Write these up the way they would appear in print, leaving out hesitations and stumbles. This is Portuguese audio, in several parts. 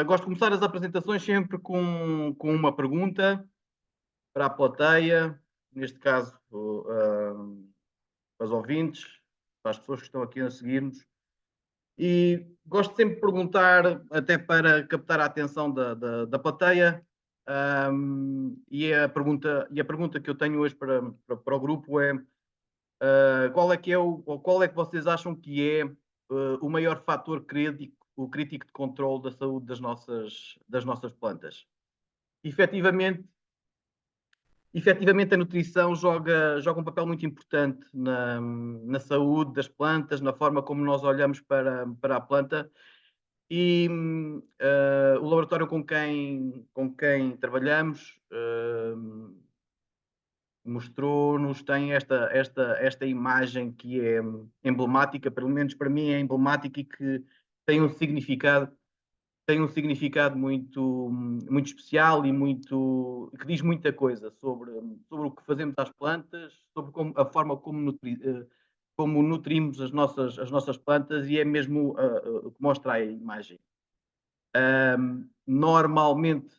Gosto de começar as apresentações sempre com uma pergunta para a plateia, neste caso, para os ouvintes, para as pessoas que estão aqui a seguir-nos. E gosto sempre de perguntar, até para captar a atenção da plateia, e a pergunta que eu tenho hoje para o grupo é: qual é que vocês acham que é o maior fator crítico, o crítico de controle da saúde das nossas plantas? Efetivamente, efetivamente a nutrição joga um papel muito importante na saúde das plantas, na forma como nós olhamos para a planta. E o laboratório com quem trabalhamos mostrou-nos, tem esta imagem que é emblemática, pelo menos para mim é emblemática, e que tem um significado, muito especial, que diz muita coisa sobre o que fazemos às plantas, sobre a forma como nutrimos as nossas plantas, e é mesmo o que mostra a imagem. Normalmente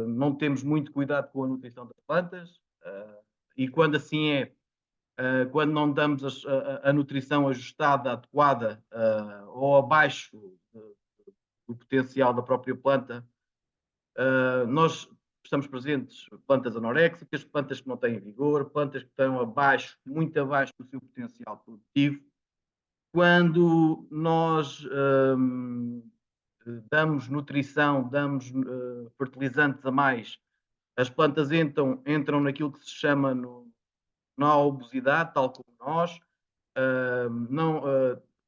não temos muito cuidado com a nutrição das plantas, e quando assim é, quando não damos a nutrição ajustada, adequada, ou abaixo do potencial da própria planta, nós estamos presentes plantas anoréxicas, plantas que não têm vigor, plantas que estão muito abaixo do seu potencial produtivo. Quando nós damos nutrição, damos fertilizantes a mais, as plantas entram naquilo que se chama na obesidade, tal como nós. Não,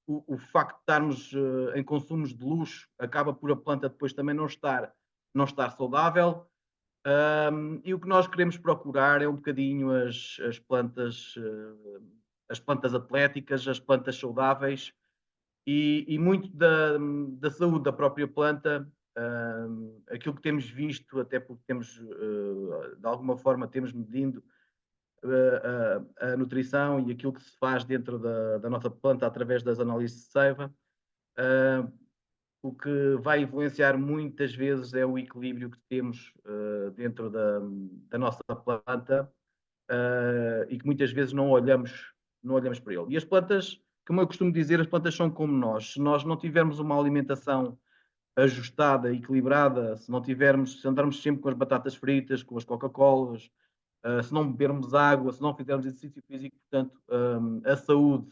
o facto de estarmos em consumos de luxo acaba por a planta depois também não estar saudável. E o que nós queremos procurar é um bocadinho as plantas atléticas, as plantas saudáveis, e muito da saúde da própria planta. Aquilo que temos visto, até porque temos, de alguma forma, temos medindo a nutrição e aquilo que se faz dentro da nossa planta através das análises de seiva. O que vai influenciar muitas vezes é o equilíbrio que temos dentro da nossa planta, e que muitas vezes não olhamos para ele. E as plantas, como eu costumo dizer, as plantas são como nós. Se nós não tivermos uma alimentação ajustada, equilibrada, se andarmos sempre com as batatas fritas, com as Coca-Colas, se não bebermos água, se não fizermos exercício físico, portanto, a saúde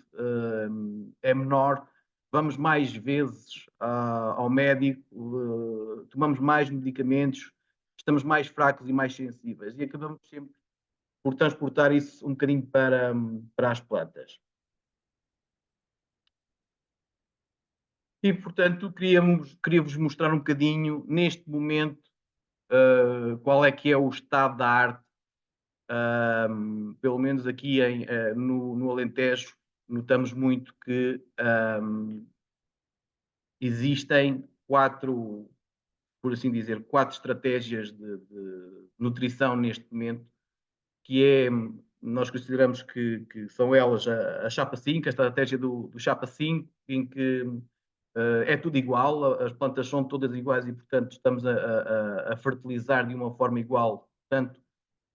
é menor. Vamos mais vezes ao médico, tomamos mais medicamentos, estamos mais fracos e mais sensíveis, e acabamos sempre por transportar isso um bocadinho para as plantas. E, portanto, queria-vos mostrar um bocadinho, neste momento, qual é que é o estado da arte. Pelo menos aqui no Alentejo, notamos muito que existem por assim dizer, quatro estratégias de nutrição neste momento, que nós consideramos que são elas a Chapa 5, a estratégia do Chapa 5, em que é tudo igual, as plantas são todas iguais, e, portanto, estamos a fertilizar de uma forma igual, tanto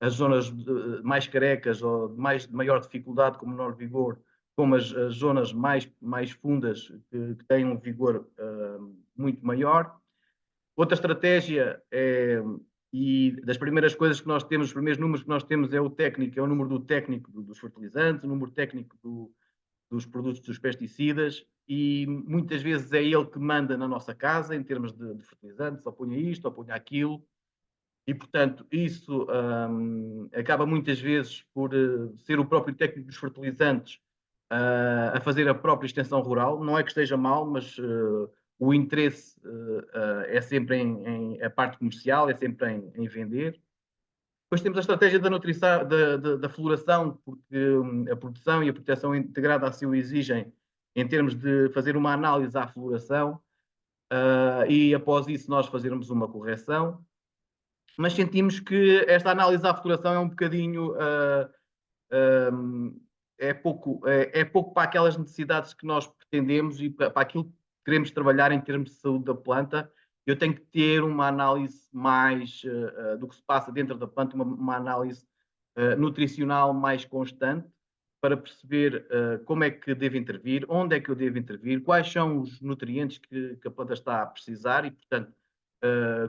as zonas mais carecas ou de maior dificuldade, com menor vigor, como as zonas mais fundas, que têm um vigor muito maior. Outra estratégia e das primeiras coisas que nós temos, os primeiros números que nós temos é o número do técnico dos fertilizantes, o número técnico dos produtos dos pesticidas, e muitas vezes é ele que manda na nossa casa em termos de fertilizantes, ou ponha isto, ou ponha aquilo. E, portanto, isso acaba muitas vezes por ser o próprio técnico dos fertilizantes a fazer a própria extensão rural. Não é que esteja mal, mas o interesse é sempre a parte comercial, é sempre em vender. Depois temos a estratégia da nutrição, da floração, porque a produção e a proteção integrada assim o exigem, em termos de fazer uma análise à floração, e após isso nós fazermos uma correção. Mas sentimos que esta análise à floração é um bocadinho é pouco para aquelas necessidades que nós pretendemos e para aquilo que queremos trabalhar em termos de saúde da planta. eu tenho que ter uma análise mais do que se passa dentro da planta, uma análise nutricional mais constante, para perceber como é que devo intervir, onde é que eu devo intervir, quais são os nutrientes que a planta está a precisar e, portanto,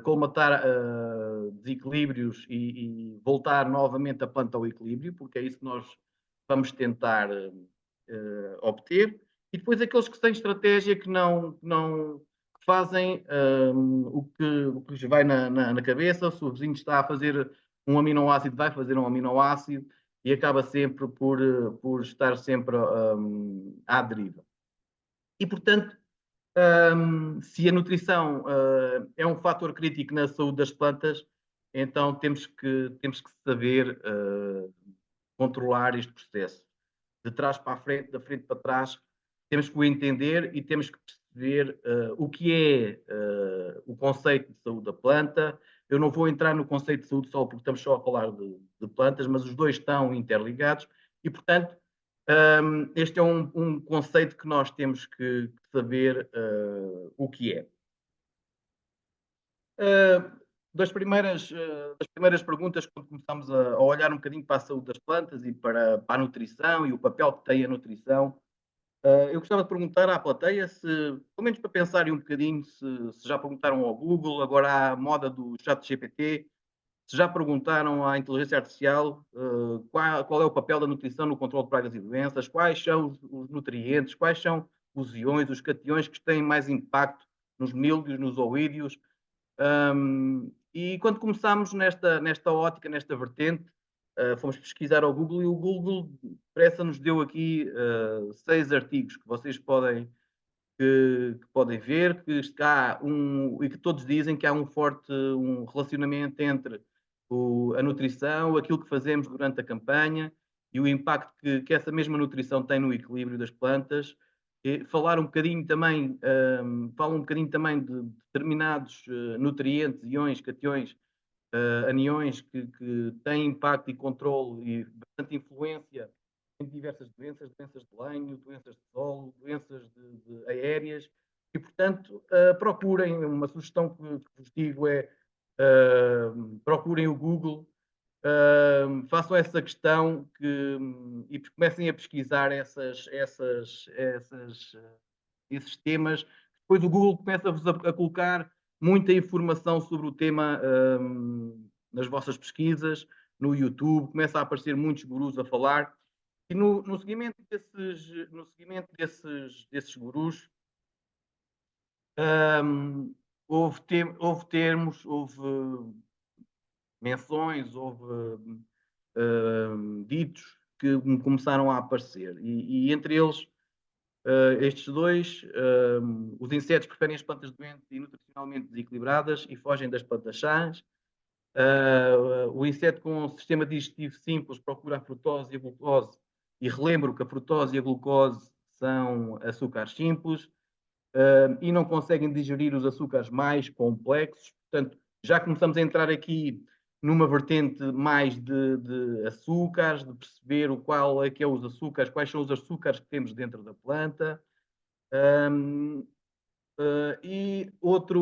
colmatar desequilíbrios e voltar novamente a planta ao equilíbrio, porque é isso que nós vamos tentar obter. E depois aqueles que têm estratégia que não fazem o que lhes vai na cabeça. Se o vizinho está a fazer um aminoácido, vai fazer um aminoácido e acaba sempre por estar sempre à deriva. E, portanto, se a nutrição é um fator crítico na saúde das plantas, então temos que saber controlar este processo. De trás para a frente, da frente para trás, temos que o entender e temos que perceber o que é o conceito de saúde da planta. Eu não vou entrar no conceito de saúde só porque estamos só a falar de plantas, mas os dois estão interligados e, portanto, este é um conceito que nós temos que saber o que é. Das primeiras perguntas, quando começamos a olhar um bocadinho para a saúde das plantas e para a nutrição e o papel que tem a nutrição, eu gostava de perguntar à plateia se, pelo menos para pensarem um bocadinho, se já perguntaram ao Google, agora há a moda do ChatGPT, se já perguntaram à inteligência artificial qual é o papel da nutrição no controle de pragas e doenças, quais são os nutrientes, quais são os iões, os cationes que têm mais impacto nos míldios, nos oídios. E quando começámos nesta ótica, nesta vertente, fomos pesquisar ao Google e o Google depressa nos deu aqui 6 artigos que vocês podem ver, que há e que todos dizem que há um forte relacionamento entre a nutrição, aquilo que fazemos durante a campanha e o impacto que essa mesma nutrição tem no equilíbrio das plantas. Falar um bocadinho também, fala um bocadinho também de determinados nutrientes, iões, cationes, aniões que têm impacto e controle e bastante influência em diversas doenças, doenças de lenho, doenças de solo, doenças de aéreas, e portanto procurem, uma sugestão que vos digo é procurem o Google, façam essa questão e comecem a pesquisar esses temas. Depois o Google começa-vos a colocar muita informação sobre o tema nas vossas pesquisas, no YouTube, começa a aparecer muitos gurus a falar. E no seguimento desses gurus, houve termos, houve menções, houve ditos que começaram a aparecer. E entre eles, estes dois, os insetos preferem as plantas doentes e nutricionalmente desequilibradas e fogem das plantas sãs. O inseto com um sistema digestivo simples procura a frutose e a glucose, e relembro que a frutose e a glucose são açúcares simples, e não conseguem digerir os açúcares mais complexos. Portanto, já começamos a entrar aqui numa vertente mais de açúcares, de perceber qual é que é os açúcares, quais são os açúcares que temos dentro da planta. E outra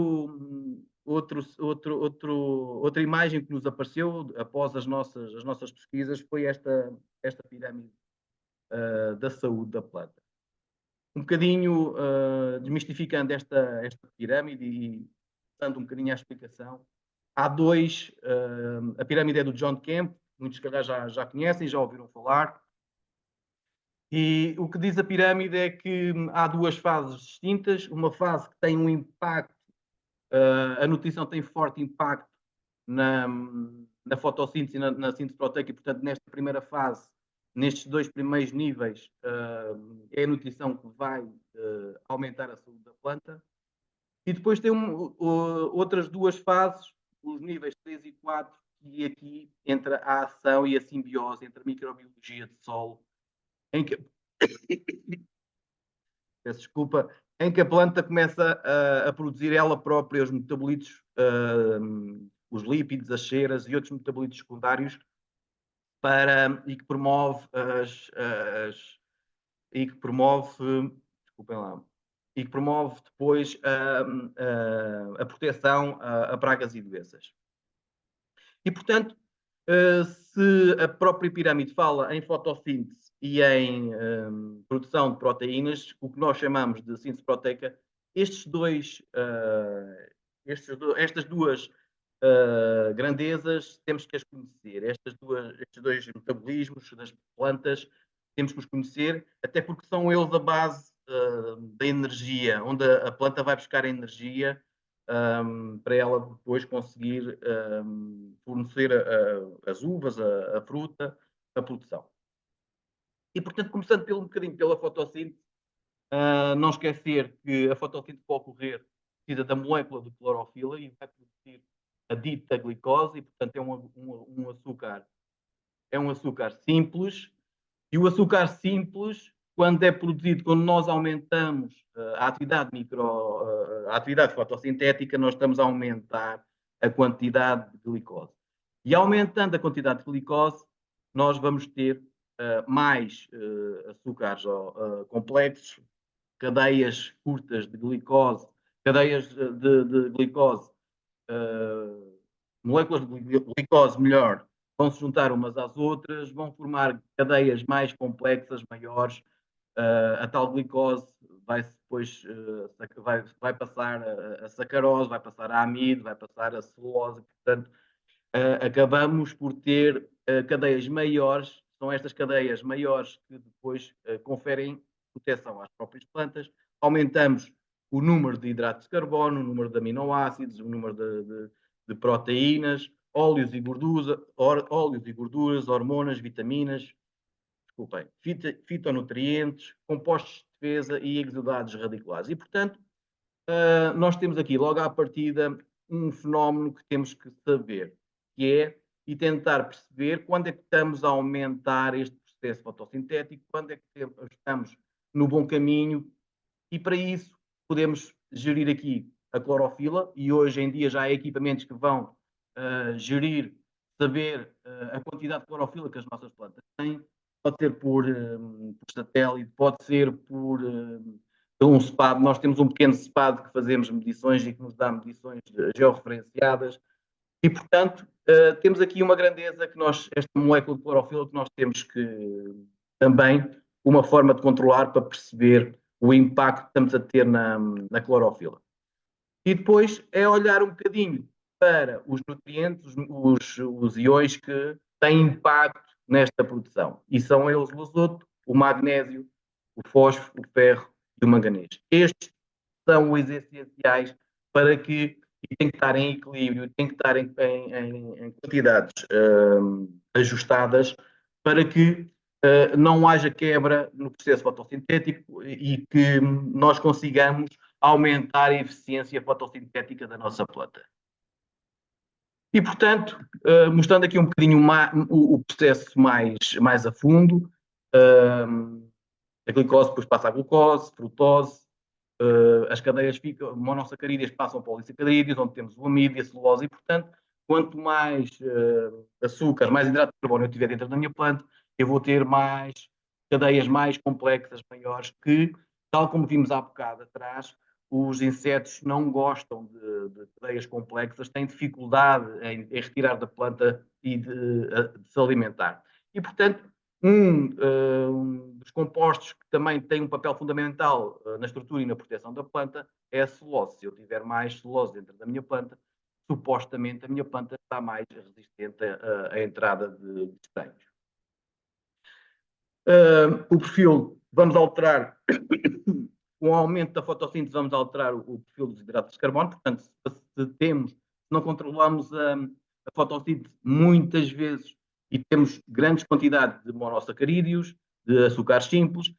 imagem que nos apareceu após as nossas pesquisas foi esta pirâmide da saúde da planta. Um bocadinho desmistificando esta pirâmide e dando um bocadinho à explicação, há dois, a pirâmide é do John Kemp, muitos se calhar já conhecem, já ouviram falar, e o que diz a pirâmide é que há duas fases distintas, uma fase que tem um impacto, a nutrição tem forte impacto na fotossíntese e na síntese proteica, e portanto nesta primeira fase, nestes dois primeiros níveis, é a nutrição que vai aumentar a saúde da planta. E depois tem outras duas fases, os níveis 3 e 4, e aqui entra a ação e a simbiose entre a microbiologia de solo, em que peço desculpa, em que a planta começa a produzir ela própria os metabolitos, os lípidos, as ceras e outros metabolitos secundários e que promove desculpem lá, e que promove depois a proteção a pragas e doenças. E, portanto, se a própria pirâmide fala em fotossíntese e em produção de proteínas, o que nós chamamos de síntese proteica, estas duas grandezas temos que as conhecer. Estes dois metabolismos das plantas temos que os conhecer, até porque são eles a base da energia, onde a planta vai buscar a energia para ela depois conseguir fornecer as uvas, a fruta, a produção. E, portanto, começando um bocadinho pela fotossíntese, não esquecer que a fotossíntese para ocorrer precisa da molécula de clorofila e vai produzir a dita glicose, e, portanto, é um açúcar simples. E o açúcar simples, quando é produzido, quando nós aumentamos a atividade fotossintética, nós estamos a aumentar a quantidade de glicose. E aumentando a quantidade de glicose, nós vamos ter mais açúcares complexos, cadeias curtas de glicose, cadeias de glicose, moléculas de glicose melhor, vão se juntar umas às outras, vão formar cadeias mais complexas, maiores. A tal glicose vai depois vai passar a sacarose, vai passar a amido, vai passar a celulose. Portanto, acabamos por ter cadeias maiores. São estas cadeias maiores que depois conferem proteção às próprias plantas. Aumentamos o número de hidratos de carbono, o número de aminoácidos, o número de proteínas, óleos e gorduras, hormonas, vitaminas, fitonutrientes, compostos de defesa e exudados radiculares. E, portanto, nós temos aqui, logo à partida, um fenómeno que temos que saber, que é e tentar perceber quando é que estamos a aumentar este processo fotossintético, quando é que estamos no bom caminho, e para isso podemos gerir aqui a clorofila, e hoje em dia já há equipamentos que vão saber a quantidade de clorofila que as nossas plantas têm. Pode ser por satélite, pode ser por um SPAD. Nós temos um pequeno SPAD que fazemos medições e que nos dá medições georreferenciadas. E, portanto, temos aqui uma grandeza que esta molécula de clorofila, que nós temos que também uma forma de controlar para perceber o impacto que estamos a ter na clorofila. E depois é olhar um bocadinho para os nutrientes, os íons que têm impacto nesta produção. E são eles o azoto, o magnésio, o fósforo, o ferro e o manganês. Estes são os essenciais para que tem que estar em equilíbrio, tem que estar em quantidades ajustadas para que não haja quebra no processo fotossintético e que nós consigamos aumentar a eficiência fotossintética da nossa planta. E, portanto, mostrando aqui um bocadinho o processo mais a fundo, a glicose depois passa a glucose, frutose, as cadeias monossacarídeas passam para polissacarídeos, onde temos o amido e a celulose, e, portanto, quanto mais açúcar, mais hidrato de carbono eu tiver dentro da minha planta, eu vou ter mais cadeias mais complexas, maiores, que, tal como vimos há bocado atrás, os insetos não gostam de cadeias complexas, têm dificuldade em retirar da planta e de se alimentar. E, portanto, um dos compostos que também tem um papel fundamental na estrutura e na proteção da planta é a celulose. Se eu tiver mais celulose dentro da minha planta, supostamente a minha planta está mais resistente à entrada de estranhos. O perfil, vamos alterar, com o aumento da fotossíntese, vamos alterar o perfil dos hidratos de carbono. Portanto, se não controlamos a fotossíntese muitas vezes e temos grandes quantidades de monossacarídeos, de açúcares simples,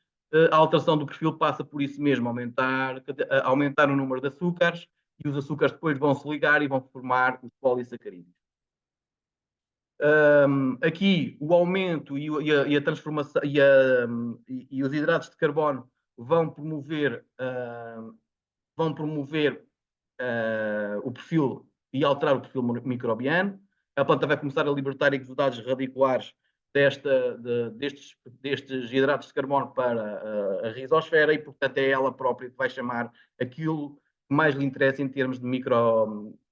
a alteração do perfil passa por isso mesmo, aumentar o número de açúcares, e os açúcares depois vão se ligar e vão formar os polissacarídeos. Aqui o aumento e a transformação e os hidratos de carbono vão promover o perfil e alterar o perfil microbiano. A planta vai começar a libertar exudados radiculares destes hidratos de carbono para a rizosfera e, portanto, é ela própria que vai chamar aquilo que mais lhe interessa em termos de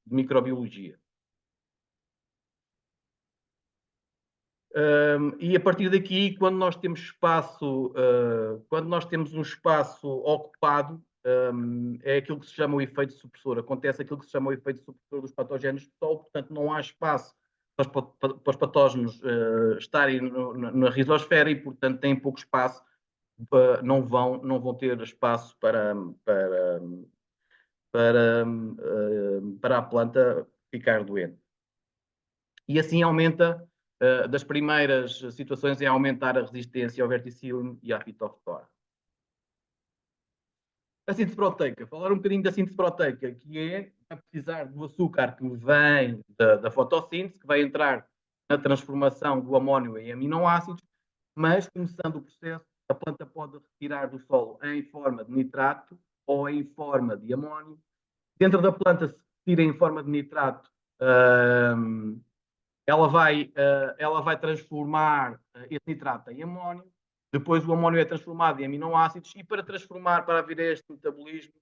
microbiologia. E a partir daqui, quando nós temos espaço, quando nós temos um espaço ocupado, é aquilo que se chama o efeito supressor. Acontece aquilo que se chama o efeito supressor dos patógenos do solo, portanto não há espaço para os patógenos estarem na rizosfera e, portanto, têm pouco espaço, não vão ter espaço para a planta ficar doente. E assim aumenta, das primeiras situações, é aumentar a resistência ao verticillium e à fitoftora. A síntese proteica, falar um bocadinho da síntese proteica, que é a precisar do açúcar que vem da fotossíntese, que vai entrar na transformação do amónio em aminoácidos, mas começando o processo, a planta pode retirar do solo em forma de nitrato ou em forma de amónio. Dentro da planta, se retira em forma de nitrato, ela vai transformar esse nitrato em amónio, depois o amónio é transformado em aminoácidos e para haver este metabolismo,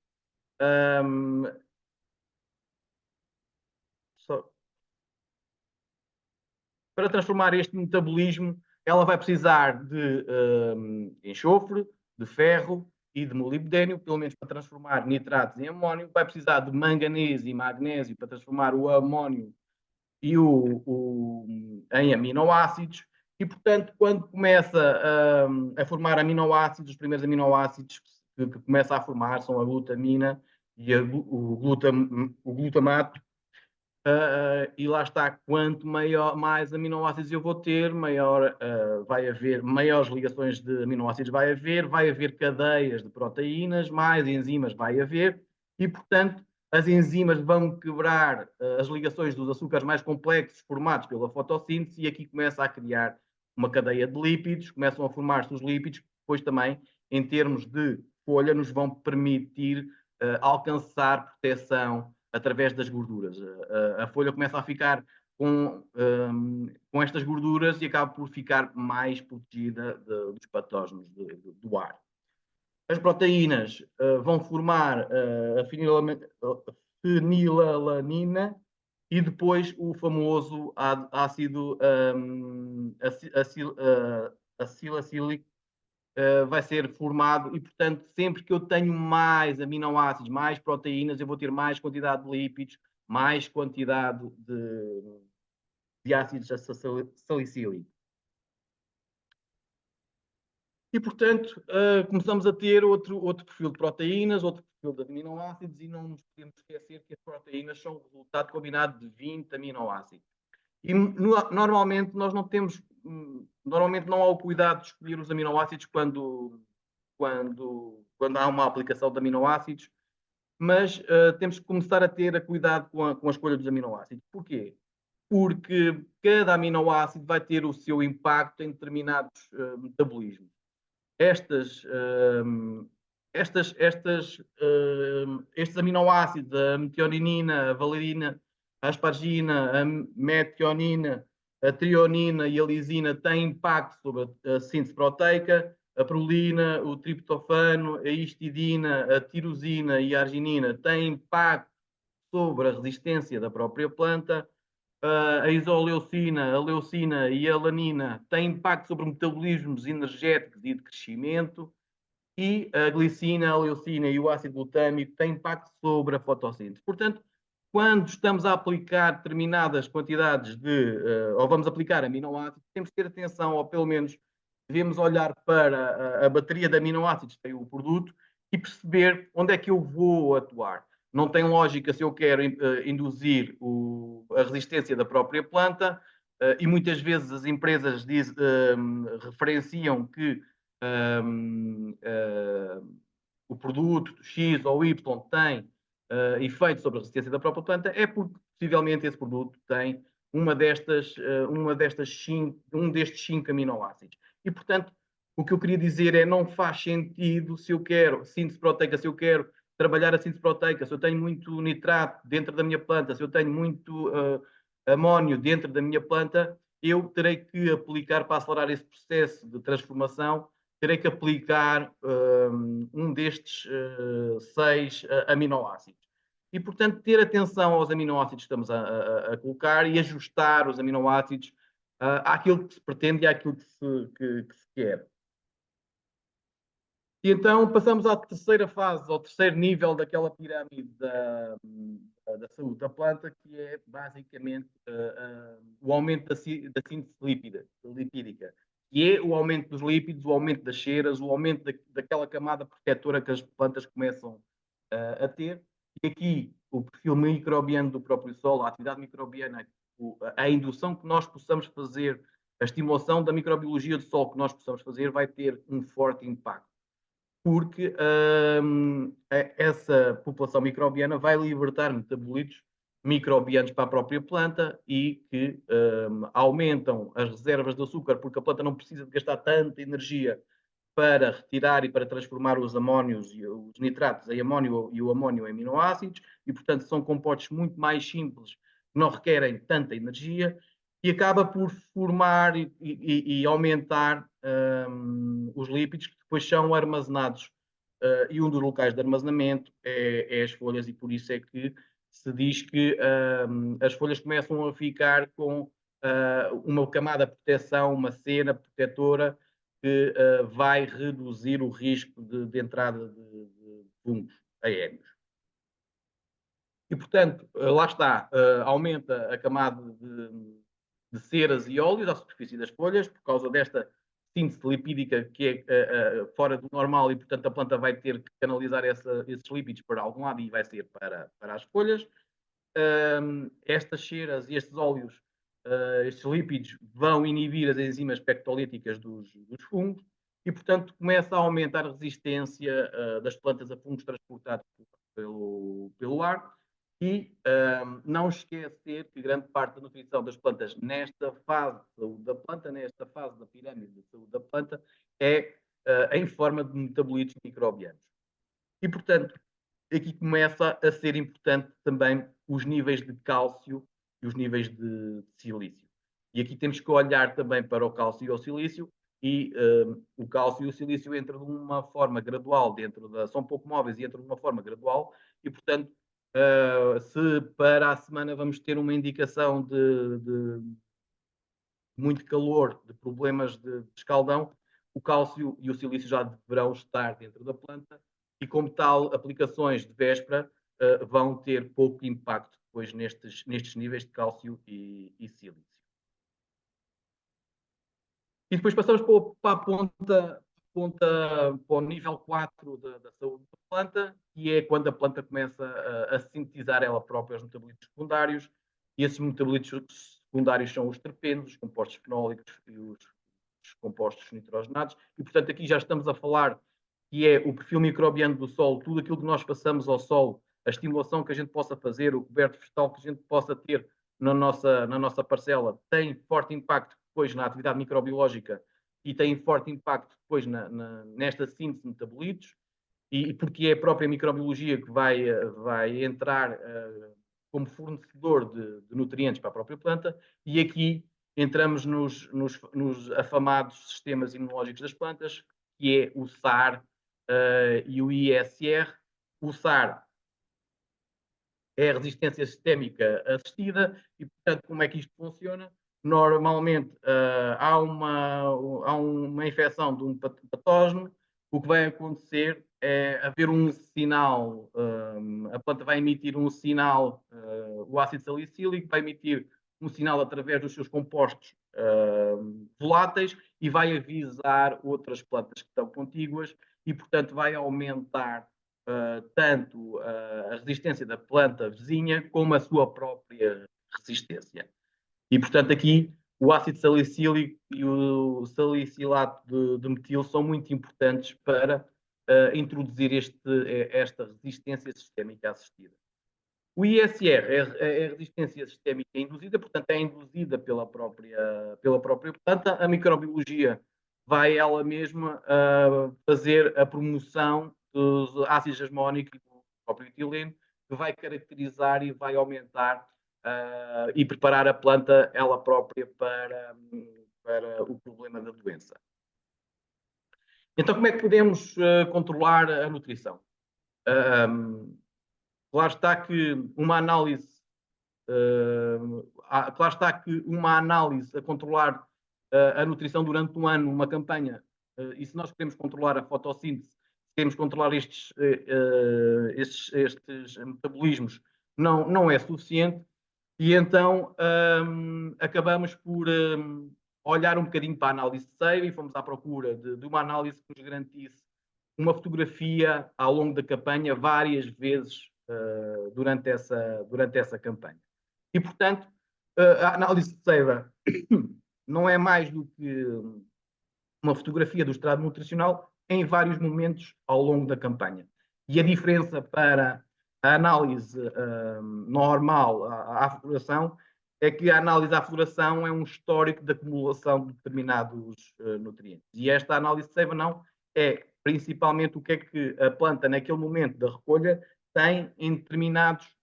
para transformar este metabolismo, ela vai precisar de enxofre, de ferro e de molibdênio, pelo menos para transformar nitratos em amónio, vai precisar de manganês e magnésio para transformar o amónio em aminoácidos, e, portanto, quando começa a formar aminoácidos, os primeiros aminoácidos que começa a formar são a glutamina e o glutamato, e lá está, quanto mais aminoácidos eu vou ter, vai haver, maiores ligações de aminoácidos vai haver cadeias de proteínas, mais enzimas vai haver, e, portanto, as enzimas vão quebrar as ligações dos açúcares mais complexos formados pela fotossíntese e aqui começa a criar uma cadeia de lípidos, começam a formar-se os lípidos, que depois também, em termos de folha, nos vão permitir alcançar proteção através das gorduras. A folha começa a ficar com estas gorduras e acaba por ficar mais protegida dos patógenos do ar. As proteínas vão formar a fenilalanina e depois o famoso ácido acilacílico vai ser formado e, portanto, sempre que eu tenho mais aminoácidos, mais proteínas, eu vou ter mais quantidade de lípidos, mais quantidade de ácidos salicílicos. E, portanto, começamos a ter outro perfil de proteínas, outro perfil de aminoácidos e não nos podemos esquecer que as proteínas são o resultado combinado de 20 aminoácidos. E normalmente nós não temos, normalmente não há o cuidado de escolher os aminoácidos quando há uma aplicação de aminoácidos, mas temos que começar a ter cuidado com a escolha dos aminoácidos. Porquê? Porque cada aminoácido vai ter o seu impacto em determinados metabolismos. Estes aminoácidos, a metionina, a valerina, a aspargina, a metionina, a trionina e a lisina têm impacto sobre a síntese proteica, a prolina, o triptofano, a histidina, a tirosina e a arginina têm impacto sobre a resistência da própria planta, a isoleucina, a leucina e a alanina têm impacto sobre metabolismos energéticos e de crescimento, e a glicina, a leucina e o ácido glutâmico têm impacto sobre a fotossíntese. Portanto, quando estamos a aplicar determinadas quantidades ou vamos aplicar aminoácidos, temos que ter atenção, ou pelo menos devemos olhar para a bateria de aminoácidos que tem o produto e perceber onde é que eu vou atuar. Não tem lógica se eu quero induzir a resistência da própria planta, e muitas vezes as empresas referenciam que o produto X ou Y tem efeito sobre a resistência da própria planta, é porque possivelmente esse produto tem um destes 5 aminoácidos. E, portanto, o que eu queria dizer é não faz sentido, se eu quero síntese proteica, se eu quero trabalhar a síntese proteica, se eu tenho muito nitrato dentro da minha planta, se eu tenho muito amónio dentro da minha planta, eu terei que aplicar, para acelerar esse processo de transformação, terei que aplicar um destes 6 aminoácidos. E, portanto, ter atenção aos aminoácidos que estamos a colocar e ajustar os aminoácidos àquilo que se pretende e àquilo que se quer. E então passamos à terceira fase, ao terceiro nível daquela pirâmide da saúde da planta, que é basicamente o aumento da síntese lipídica, que é o aumento dos lípidos, o aumento das ceras, o aumento daquela camada protetora que as plantas começam a ter. E aqui o perfil microbiano do próprio solo, a atividade microbiana, a indução que nós possamos fazer, a estimulação da microbiologia do solo que nós possamos fazer, vai ter um forte impacto. Porque essa população microbiana vai libertar metabolitos microbianos para a própria planta e que aumentam as reservas de açúcar, porque a planta não precisa de gastar tanta energia para retirar e para transformar os amónios e os nitratos em amónio e o amónio em aminoácidos, e portanto são compostos muito mais simples, que não requerem tanta energia, e acaba por formar e aumentar os lípidos que depois são armazenados. E um dos locais de armazenamento é as folhas, e por isso é que se diz que as folhas começam a ficar com uma camada de proteção, uma cera protetora, que vai reduzir o risco de entrada de fungos aéreos. E, portanto, lá está, aumenta a camada de ceras e óleos à superfície das folhas, por causa desta síntese lipídica que é fora do normal, e, portanto, a planta vai ter que canalizar esses lípidos para algum lado e vai ser para as folhas. Estas ceras e estes óleos, estes lípidos, vão inibir as enzimas pectolíticas dos fungos e, portanto, começa a aumentar a resistência das plantas a fungos transportados pelo ar. E não esquecer que grande parte da nutrição das plantas nesta fase de saúde da planta, nesta fase da pirâmide de saúde da planta, é em forma de metabolitos microbianos. E, portanto, aqui começa a ser importante também os níveis de cálcio e os níveis de silício. E aqui temos que olhar também para o cálcio e o silício, e o cálcio e o silício entram de uma forma gradual, são pouco móveis e entram de uma forma gradual, e, portanto, se para a semana vamos ter uma indicação de muito calor, de problemas de escaldão, o cálcio e o silício já deverão estar dentro da planta, e, como tal, aplicações de véspera vão ter pouco impacto depois nestes níveis de cálcio e silício. E depois passamos para a ponta, para o nível 4 da saúde da planta, que é quando a planta começa a sintetizar ela própria os metabolitos secundários, e esses metabolitos secundários são os terpenos, os compostos fenólicos e os compostos nitrogenados, e, portanto, aqui já estamos a falar que é o perfil microbiano do solo, tudo aquilo que nós passamos ao solo, a estimulação que a gente possa fazer, o coberto vegetal que a gente possa ter na nossa parcela, tem forte impacto depois na atividade microbiológica e tem forte impacto depois nesta síntese de metabolitos, e porque é a própria microbiologia que vai entrar como fornecedor de nutrientes para a própria planta, e aqui entramos nos afamados sistemas imunológicos das plantas, que é o SAR e o ISR. O SAR é a resistência sistémica assistida, e, portanto, como é que isto funciona? Normalmente há uma infecção de um patógeno, o que vai acontecer é haver um sinal, a planta vai emitir um sinal, o ácido salicílico vai emitir um sinal através dos seus compostos voláteis, e vai avisar outras plantas que estão contíguas, e, portanto, vai aumentar tanto a resistência da planta vizinha como a sua própria resistência. E, portanto, aqui o ácido salicílico e o salicilato de metil são muito importantes para introduzir esta resistência sistémica assistida. O ISR é a resistência sistémica induzida, portanto, é induzida pela própria planta. A microbiologia vai ela mesma fazer a promoção dos ácidos jasmónicos e do próprio etileno, que vai caracterizar e vai aumentar e preparar a planta ela própria para o problema da doença. Então, como é que podemos controlar a nutrição? Claro está que uma análise a controlar a nutrição durante um ano, uma campanha, e se nós queremos controlar a fotossíntese, queremos controlar estes metabolismos, não é suficiente, e então acabamos por olhar um bocadinho para a análise de seiva e fomos à procura de uma análise que nos garantisse uma fotografia ao longo da campanha várias vezes durante essa campanha. E, portanto, a análise de seiva não é mais do que uma fotografia do estado nutricional em vários momentos ao longo da campanha. E a diferença para a análise normal à floração é que a análise à floração é um histórico de acumulação de determinados nutrientes. E esta análise de seiva não é principalmente o que é que a planta, naquele momento da recolha, tem em determinados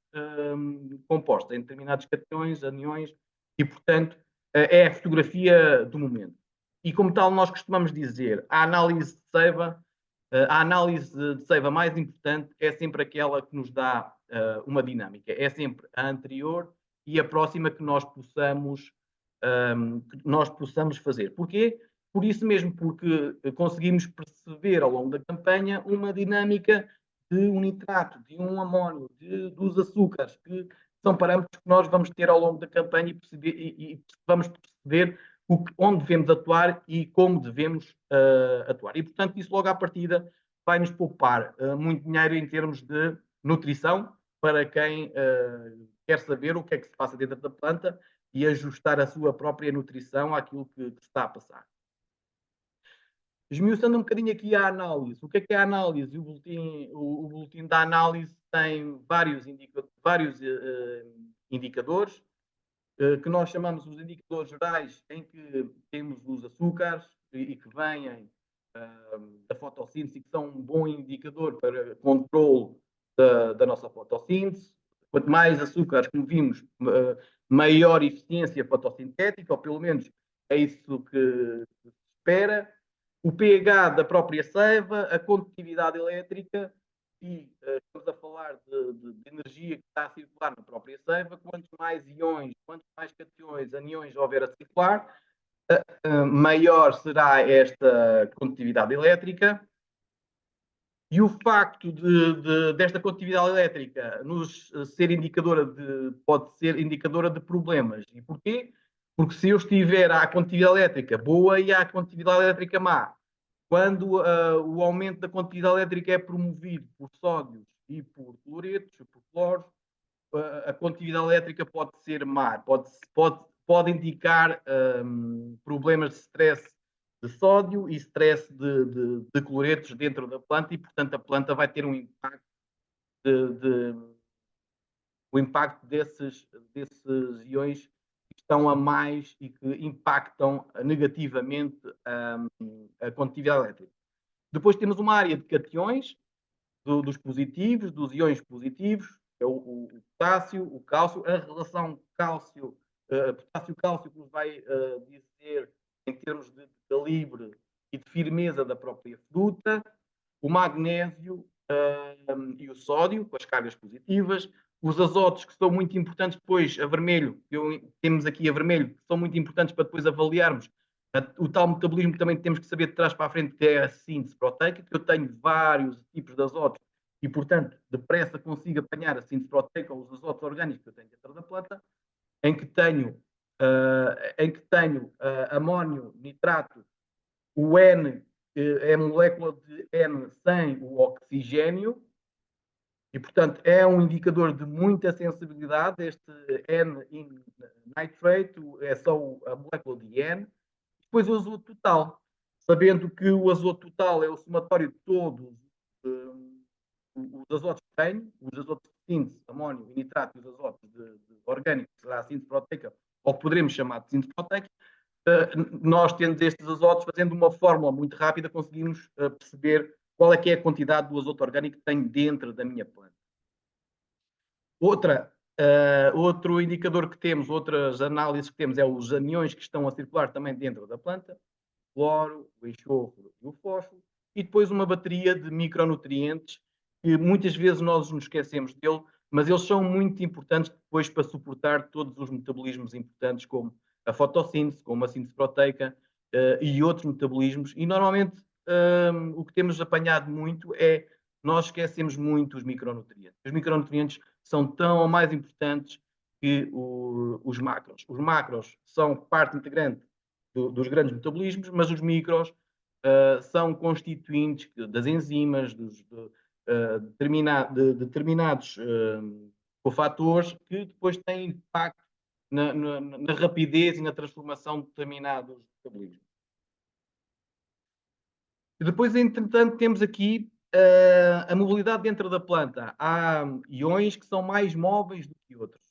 compostos, em determinados cations, aniões, e, portanto, é a fotografia do momento. E, como tal, nós costumamos dizer, a análise de seiva mais importante é sempre aquela que nos dá uma dinâmica. É sempre a anterior e a próxima que nós possamos fazer. Porquê? Por isso mesmo, porque conseguimos perceber ao longo da campanha uma dinâmica de um nitrato, de um amónio, dos açúcares, que são parâmetros que nós vamos ter ao longo da campanha e vamos perceber onde devemos atuar e como devemos atuar. E, portanto, isso logo à partida vai nos poupar muito dinheiro em termos de nutrição para quem quer saber o que é que se passa dentro da planta e ajustar a sua própria nutrição àquilo que se está a passar. Esmiuçando um bocadinho aqui a análise. O que é a análise? O boletim da análise tem vários indicadores, que nós chamamos os indicadores gerais, em que temos os açúcares e que vêm da fotossíntese, que são um bom indicador para controle da nossa fotossíntese. Quanto mais açúcares, como vimos, maior eficiência fotossintética, ou pelo menos é isso que se espera. O pH da própria seiva, a condutividade elétrica e estamos a falar de energia que está a circular na própria seiva. Quanto mais iões, quanto mais cations, aniões houver a circular, maior será esta condutividade elétrica. E o facto desta condutividade elétrica pode ser indicadora de problemas. E porquê? Porque se eu estiver à condutividade elétrica boa e à condutividade elétrica má, quando o aumento da condutividade elétrica é promovido por sódios e por cloretos, por cloros, a condutividade elétrica pode ser má, pode indicar problemas de stress de sódio e stress de cloretos dentro da planta e, portanto, a planta vai ter um impacto o impacto desses iões que estão a mais e que impactam negativamente a condutividade elétrica. Depois temos uma área de cations, dos positivos, dos iões positivos, que é o potássio, o cálcio, a relação potássio-cálcio que nos vai dizer em termos de calibre e de firmeza da própria fruta, o magnésio e o sódio, com as cargas positivas, os azotos, que são muito importantes depois, a vermelho, temos aqui a vermelho, que são muito importantes para depois avaliarmos o tal metabolismo que também temos que saber de trás para a frente, que é a síntese proteica, que eu tenho vários tipos de azotos e, portanto, depressa consigo apanhar a síntese proteica ou os azotos orgânicos que eu tenho dentro da planta, em que tenho amónio, nitrato, o N é a molécula de N sem o oxigênio, e, portanto, é um indicador de muita sensibilidade. Este N-nitrate é só a molécula de N. Depois o azoto total, sabendo que o azoto total é o somatório de todos os azotos que tenho, os azotos de síntese, amónio e nitrato, e os azotos orgânicos, que será a síntese proteica, ou que poderemos chamar de síntese proteica, nós tendo estes azotos, fazendo uma fórmula muito rápida, conseguimos perceber qual é que é a quantidade do azoto orgânico que tenho dentro da minha planta. Outra Outro indicador que temos, outras análises que temos, é os aniões que estão a circular também dentro da planta, o cloro, o enxofre e o fósforo, e depois uma bateria de micronutrientes que muitas vezes nós nos esquecemos dele, mas eles são muito importantes depois para suportar todos os metabolismos importantes, como a fotossíntese, como a síntese proteica e outros metabolismos. E normalmente o que temos apanhado muito é nós esquecemos muito os micronutrientes. Os micronutrientes são tão ou mais importantes que os macros. Os macros são parte integrante dos grandes metabolismos, mas os micros são constituintes das enzimas, de determinados cofatores que depois têm impacto na rapidez e na transformação de determinados metabolismos. E depois, entretanto, temos aqui a mobilidade dentro da planta. Há íons que são mais móveis do que outros.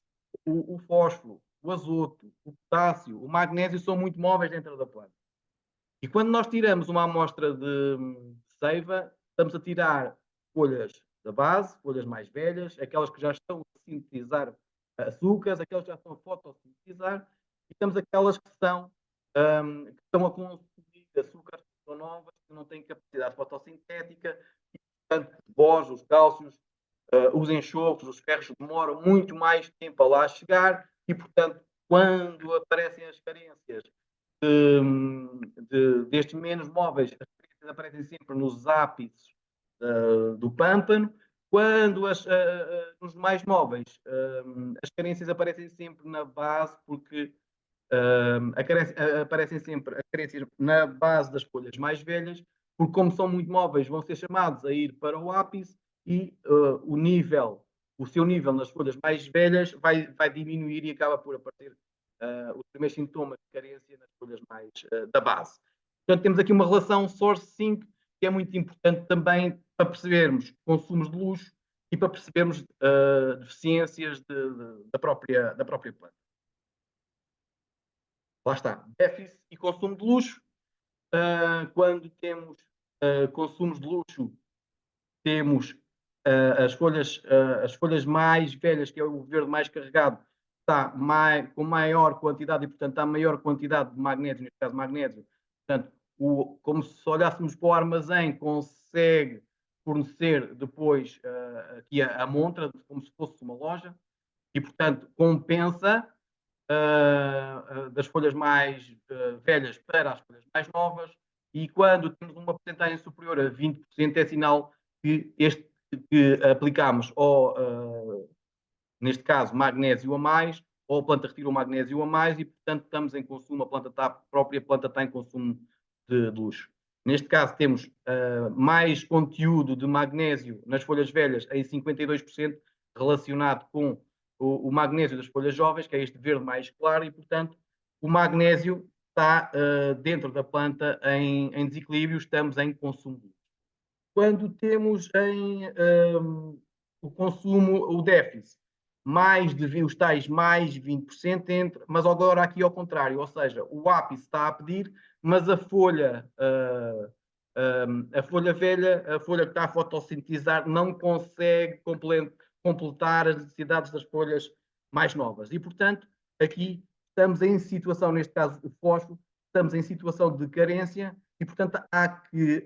O fósforo, o azoto, o potássio, o magnésio são muito móveis dentro da planta. E quando nós tiramos uma amostra de seiva, estamos a tirar folhas da base, folhas mais velhas, aquelas que já estão a sintetizar açúcares, aquelas que já estão a fotossintetizar, e temos aquelas que estão a consumir açúcares que são novas, que não têm capacidade fotossintética, e, portanto, os cálcios, os enxofres, os ferros demoram muito mais tempo a lá chegar, e, portanto, quando aparecem as carências destes menos móveis, as carências aparecem sempre nos ápices do pâmpano, quando nos mais móveis as carências aparecem sempre na base, porque aparecem sempre as carências na base das folhas mais velhas, porque como são muito móveis, vão ser chamados a ir para o ápice e o seu nível nas folhas mais velhas vai diminuir e acaba por aparecer os primeiros sintomas de carência nas folhas mais da base. Portanto, temos aqui uma relação source-sink que é muito importante também para percebermos consumos de luxo e para percebermos deficiências da própria planta. Lá está, déficit e consumo de luxo. Quando temos consumos de luxo, temos as folhas mais velhas, que é o verde mais carregado, está com maior quantidade e, portanto, há maior quantidade de magnésio, neste caso magnésio. Portanto, como se olhássemos para o armazém, consegue fornecer depois aqui a montra, como se fosse uma loja, e, portanto, compensa das folhas mais velhas para as folhas mais novas, e quando temos uma porcentagem superior a 20%, é sinal que aplicamos neste caso, magnésio a mais, ou a planta retira o magnésio a mais e, portanto, estamos em consumo, a própria planta está em consumo de luxo. Neste caso, temos mais conteúdo de magnésio nas folhas velhas em 52%, relacionado com o magnésio das folhas jovens, que é este verde mais claro, e, portanto, o magnésio está dentro da planta em desequilíbrio, estamos em consumo de luxo. Quando temos o consumo, o déficit, os tais mais 20%, mas agora aqui ao contrário, ou seja, o ápice está a pedir, mas a folha velha, a folha que está a fotossintetizar, não consegue completar as necessidades das folhas mais novas. E, portanto, aqui estamos em situação, neste caso o fósforo, estamos em situação de carência e, portanto, há que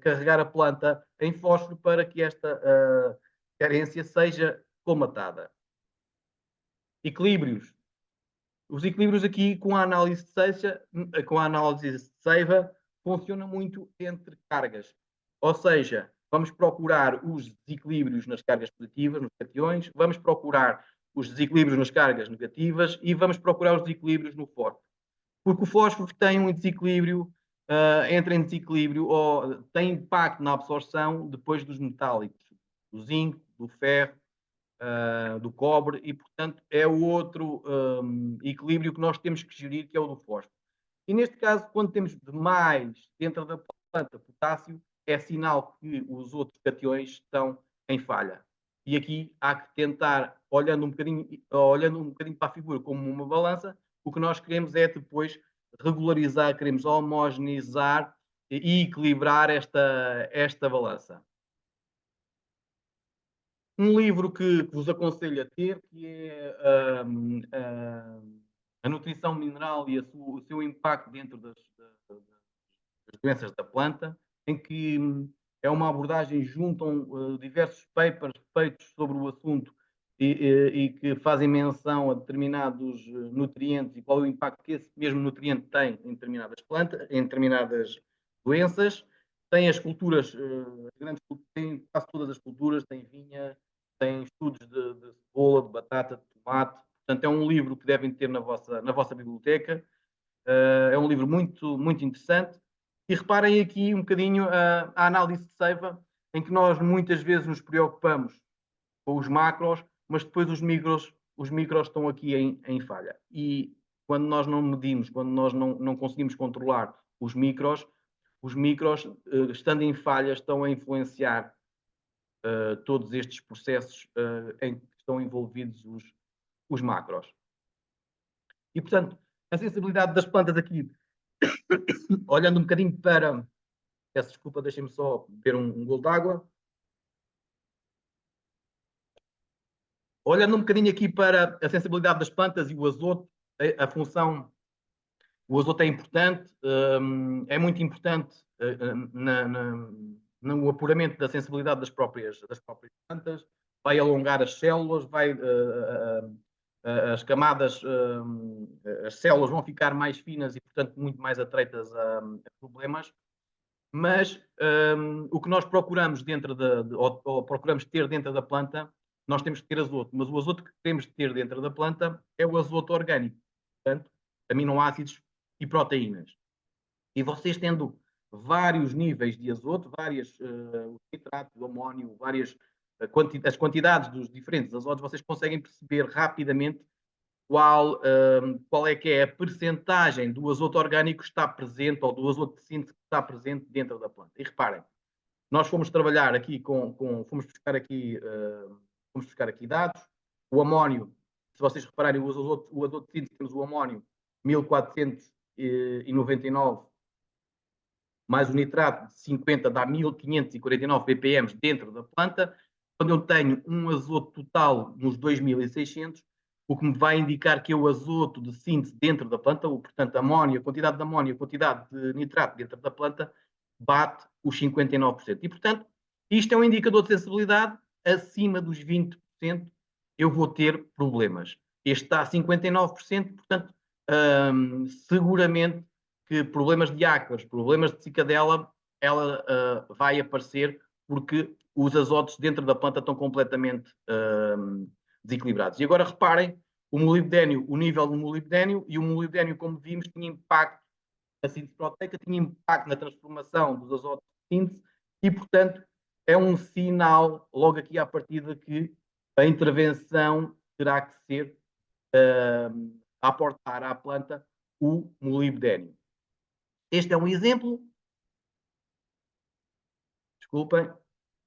carregar a planta em fósforo para que esta carência seja colmatada. Equilíbrios. Os equilíbrios aqui com a análise de seiva funciona muito entre cargas. Ou seja, vamos procurar os desequilíbrios nas cargas positivas, nos cations, vamos procurar os desequilíbrios nas cargas negativas e vamos procurar os desequilíbrios no fósforo. Porque o fósforo tem um desequilíbrio, entra em desequilíbrio ou tem impacto na absorção depois dos metálicos, do zinco, do ferro, do cobre, e, portanto, é o outro equilíbrio que nós temos que gerir, que é o do fósforo. E, neste caso, quando temos demais dentro da planta potássio, é sinal que os outros cations estão em falha. E aqui há que tentar, olhando um bocadinho para a figura como uma balança, o que nós queremos é depois regularizar, queremos homogeneizar e equilibrar esta balança. Um livro que vos aconselho a ter, que é a nutrição mineral e o seu impacto dentro das doenças da planta, em que é uma abordagem, juntam diversos papers feitos sobre o assunto e que fazem menção a determinados nutrientes e qual é o impacto que esse mesmo nutriente tem em determinadas plantas, em determinadas doenças. Tem as culturas, tem quase todas as culturas, tem vinha, tem estudos de cebola, de batata, de tomate. Portanto, é um livro que devem ter na vossa biblioteca. É um livro muito, muito interessante. E reparem aqui um bocadinho a análise de seiva, em que nós muitas vezes nos preocupamos com os macros, mas depois os micros estão aqui em falha. E quando nós não medimos, quando nós não conseguimos controlar os micros, estando em falha, estão a influenciar todos estes processos em que estão envolvidos os macros. E, portanto, a sensibilidade das plantas aqui, olhando um bocadinho para... Peço desculpa, deixem-me só beber um golo de água. Olhando um bocadinho aqui para a sensibilidade das plantas e o azoto, a função... O azoto é importante, é muito importante no apuramento da sensibilidade das próprias plantas, vai alongar as células, as camadas, as células vão ficar mais finas e, portanto, muito mais atreitas a problemas. Mas o que nós procuramos ou procuramos ter dentro da planta, nós temos que ter azoto, mas o azoto que temos de ter dentro da planta é o azoto orgânico, portanto, aminoácidos e proteínas. E vocês tendo vários níveis de azoto, o nitrato, o amónio, as quantidades dos diferentes azotos, vocês conseguem perceber rapidamente qual é que é a percentagem do azoto orgânico que está presente ou do azoto de síntese que está presente dentro da planta. E reparem, nós fomos trabalhar aqui fomos buscar aqui dados. O amónio, se vocês repararem, o azoto de síntese, temos o amónio 1499 mais o nitrato de 50 dá 1549 ppm dentro da planta. Quando eu tenho um azoto total nos 2600, o que me vai indicar que é o azoto de síntese dentro da planta, portanto, a quantidade de amónio, a quantidade de nitrato dentro da planta, bate os 59%. E, portanto, isto é um indicador de sensibilidade. Acima dos 20%, eu vou ter problemas. Este está a 59%, portanto, seguramente que problemas de ácaros, problemas de cicadela, ela vai aparecer porque os azotos dentro da planta estão completamente desequilibrados. E agora reparem, o nível do molibdênio, e o molibdênio, como vimos, tinha impacto na síntese proteica, tinha impacto na transformação dos azotos de síntese e, portanto, é um sinal logo aqui à partida que a intervenção terá que ser a aportar à planta o molibdênio. Este é um exemplo. Desculpem.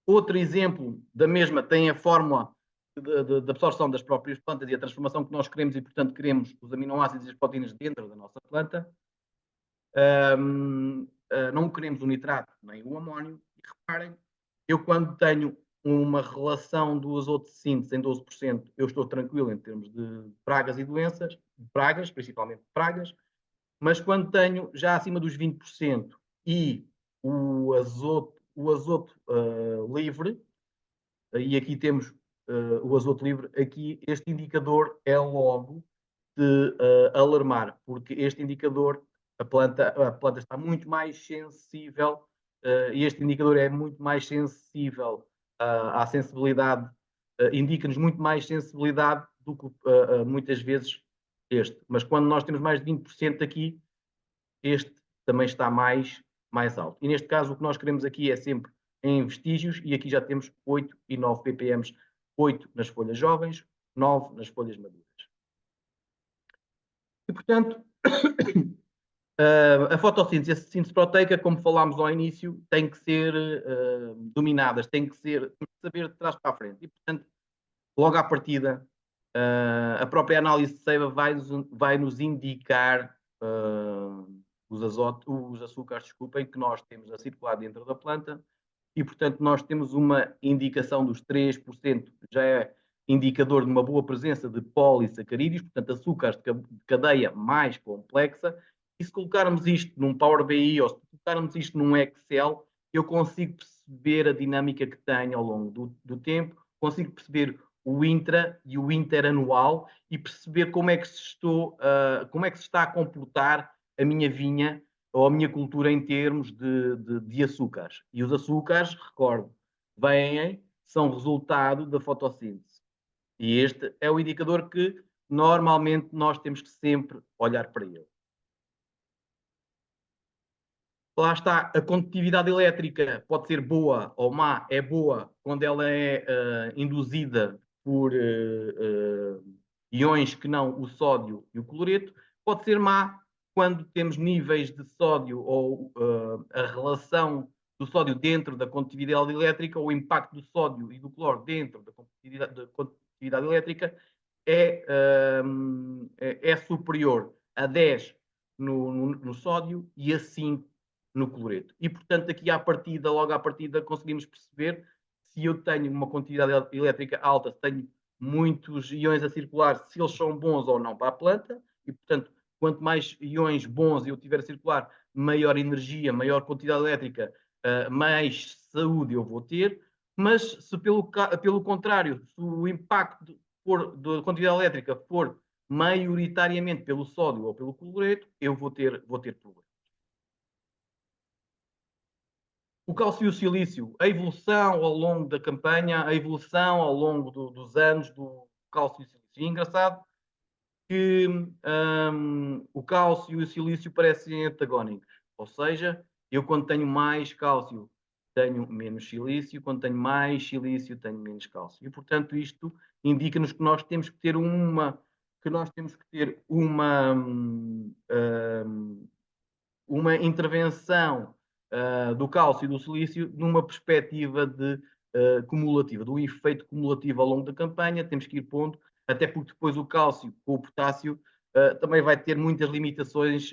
Outro exemplo da mesma tem a fórmula de absorção das próprias plantas e a transformação que nós queremos e, portanto, queremos os aminoácidos e as proteínas dentro da nossa planta. Não queremos o nitrato nem o amónio. E reparem, eu quando tenho uma relação do azoto de síntese em 12%, eu estou tranquilo em termos de pragas e doenças, pragas, principalmente pragas, mas quando tenho já acima dos 20% e o azoto livre, e aqui temos o azoto livre, aqui este indicador é logo de alarmar, porque este indicador, a planta está muito mais sensível, e este indicador é muito mais sensível à sensibilidade, indica-nos muito mais sensibilidade do que muitas vezes este. Mas quando nós temos mais de 20% aqui, este também está mais alto. E neste caso o que nós queremos aqui é sempre em vestígios, e aqui já temos 8 e 9 ppm, 8 nas folhas jovens, 9 nas folhas maduras. E, portanto, a fotossíntese e a síntese proteica, como falámos ao início, têm que ser dominadas, têm que saber de trás para a frente. E, portanto, logo à partida, a própria análise de seiva vai nos indicar os açúcares, que nós temos a circular dentro da planta, e, portanto, nós temos uma indicação dos 3%, já é indicador de uma boa presença de polissacarídeos, portanto, açúcares de cadeia mais complexa, e se colocarmos isto num Power BI ou se colocarmos isto num Excel, eu consigo perceber a dinâmica que tenho ao longo do tempo, consigo perceber o intra e o interanual e perceber como é que como é que se está a comportar a minha vinha ou a minha cultura em termos de açúcares. E os açúcares, recordo, são resultado da fotossíntese. E este é o indicador que normalmente nós temos que sempre olhar para ele. Lá está, a condutividade elétrica pode ser boa ou má, é boa quando ela é induzida por íons que não o sódio e o cloreto, pode ser má quando temos níveis de sódio ou a relação do sódio dentro da condutividade elétrica, ou o impacto do sódio e do cloro dentro da condutividade elétrica é superior a 10 no sódio e a 5 no cloreto. E, portanto, aqui logo à partida, conseguimos perceber se eu tenho uma quantidade elétrica alta, se tenho muitos íons a circular, se eles são bons ou não para a planta, e, portanto, quanto mais íons bons eu tiver a circular, maior energia, maior quantidade elétrica, mais saúde eu vou ter. Mas se pelo contrário, se o impacto da quantidade elétrica for maioritariamente pelo sódio ou pelo cloreto, eu vou ter problemas. O cálcio e o silício, a evolução ao longo da campanha, a evolução ao longo dos anos do cálcio e silício. E é engraçado que o cálcio e o silício parecem antagónicos, ou seja, eu quando tenho mais cálcio tenho menos silício, quando tenho mais silício tenho menos cálcio. E, portanto, isto indica-nos que nós temos que ter uma intervenção do cálcio e do silício numa perspectiva cumulativa, do efeito cumulativo ao longo da campanha, temos que ir pondo, até porque depois o cálcio com o potássio também vai ter muitas limitações